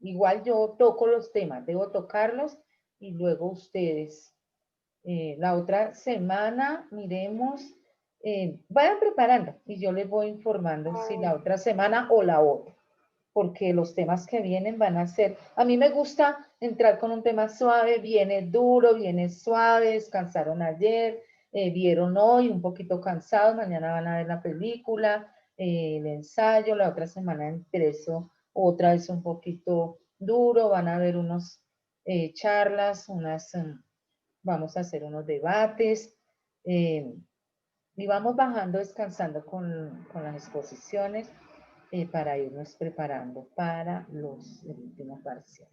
Igual yo toco los temas, debo tocarlos y luego ustedes. La otra semana, miremos, vayan preparando y yo les voy informando si la otra semana o la otra, porque los temas que vienen van a ser, a mí me gusta entrar con un tema suave, viene duro, viene suave, descansaron ayer, vieron hoy un poquito cansados, mañana van a ver la película, el ensayo, la otra semana empiezo otra vez un poquito duro, van a ver unos charlas, vamos a hacer unos debates, y vamos bajando, descansando con las exposiciones para irnos preparando para el último parcial.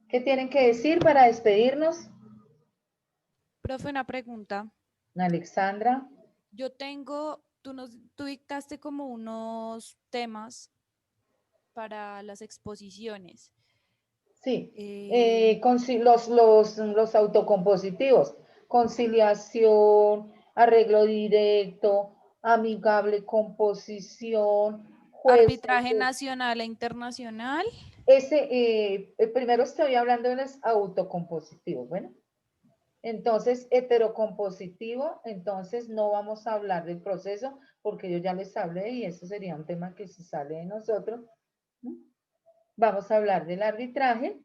¿Qué tienen que decir para despedirnos? Profe, una pregunta. Alexandra. Yo tengo, tú dictaste como unos temas para las exposiciones. Sí, los autocompositivos, conciliación, arreglo directo, amigable composición, arbitraje nacional e internacional. Primero estoy hablando de los autocompositivos, bueno. Entonces, heterocompositivo, entonces no vamos a hablar del proceso porque yo ya les hablé y eso sería un tema que se sale de nosotros. Vamos a hablar del arbitraje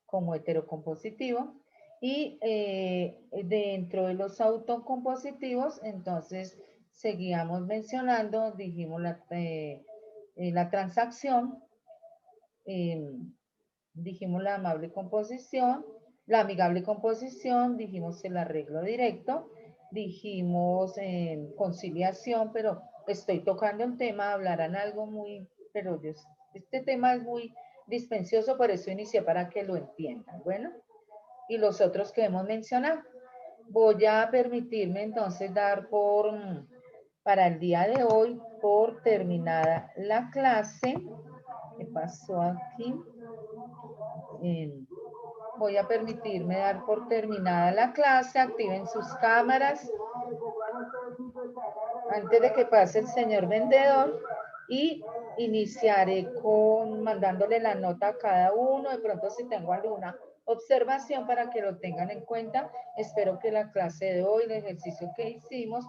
como heterocompositivo y dentro de los autocompositivos, entonces seguíamos mencionando, dijimos la transacción, dijimos la amigable composición, dijimos el arreglo directo, dijimos conciliación, pero estoy tocando el tema, hablarán algo pero este tema es muy dispensioso, por eso inicié para que lo entiendan, bueno, y los otros que hemos mencionado. Voy a permitirme entonces dar para el día de hoy, por terminada la clase. ¿Qué pasó aquí? Voy a permitirme dar por terminada la clase. Activen sus cámaras antes de que pase el señor vendedor y iniciaré mandándole la nota a cada uno. De pronto si tengo alguna observación para que lo tengan en cuenta. Espero que la clase de hoy, el ejercicio que hicimos,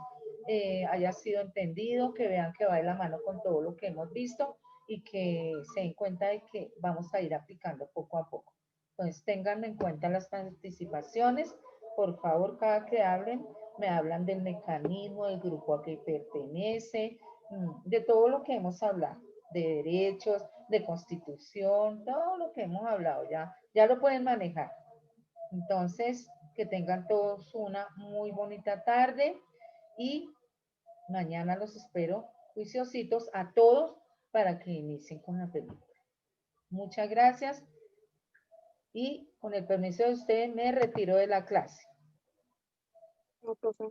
haya sido entendido, que vean que va de la mano con todo lo que hemos visto y que se den cuenta de que vamos a ir aplicando poco a poco. Entonces, tengan en cuenta las participaciones. Por favor, cada que hablen, me hablan del mecanismo, del grupo a que pertenece, de todo lo que hemos hablado, de derechos, de constitución, todo lo que hemos hablado, ya lo pueden manejar. Entonces, que tengan todos una muy bonita tarde y mañana los espero juiciositos a todos para que inicien con la película. Muchas gracias. Y con el permiso de usted me retiro de la clase. No, profe.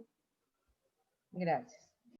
Gracias.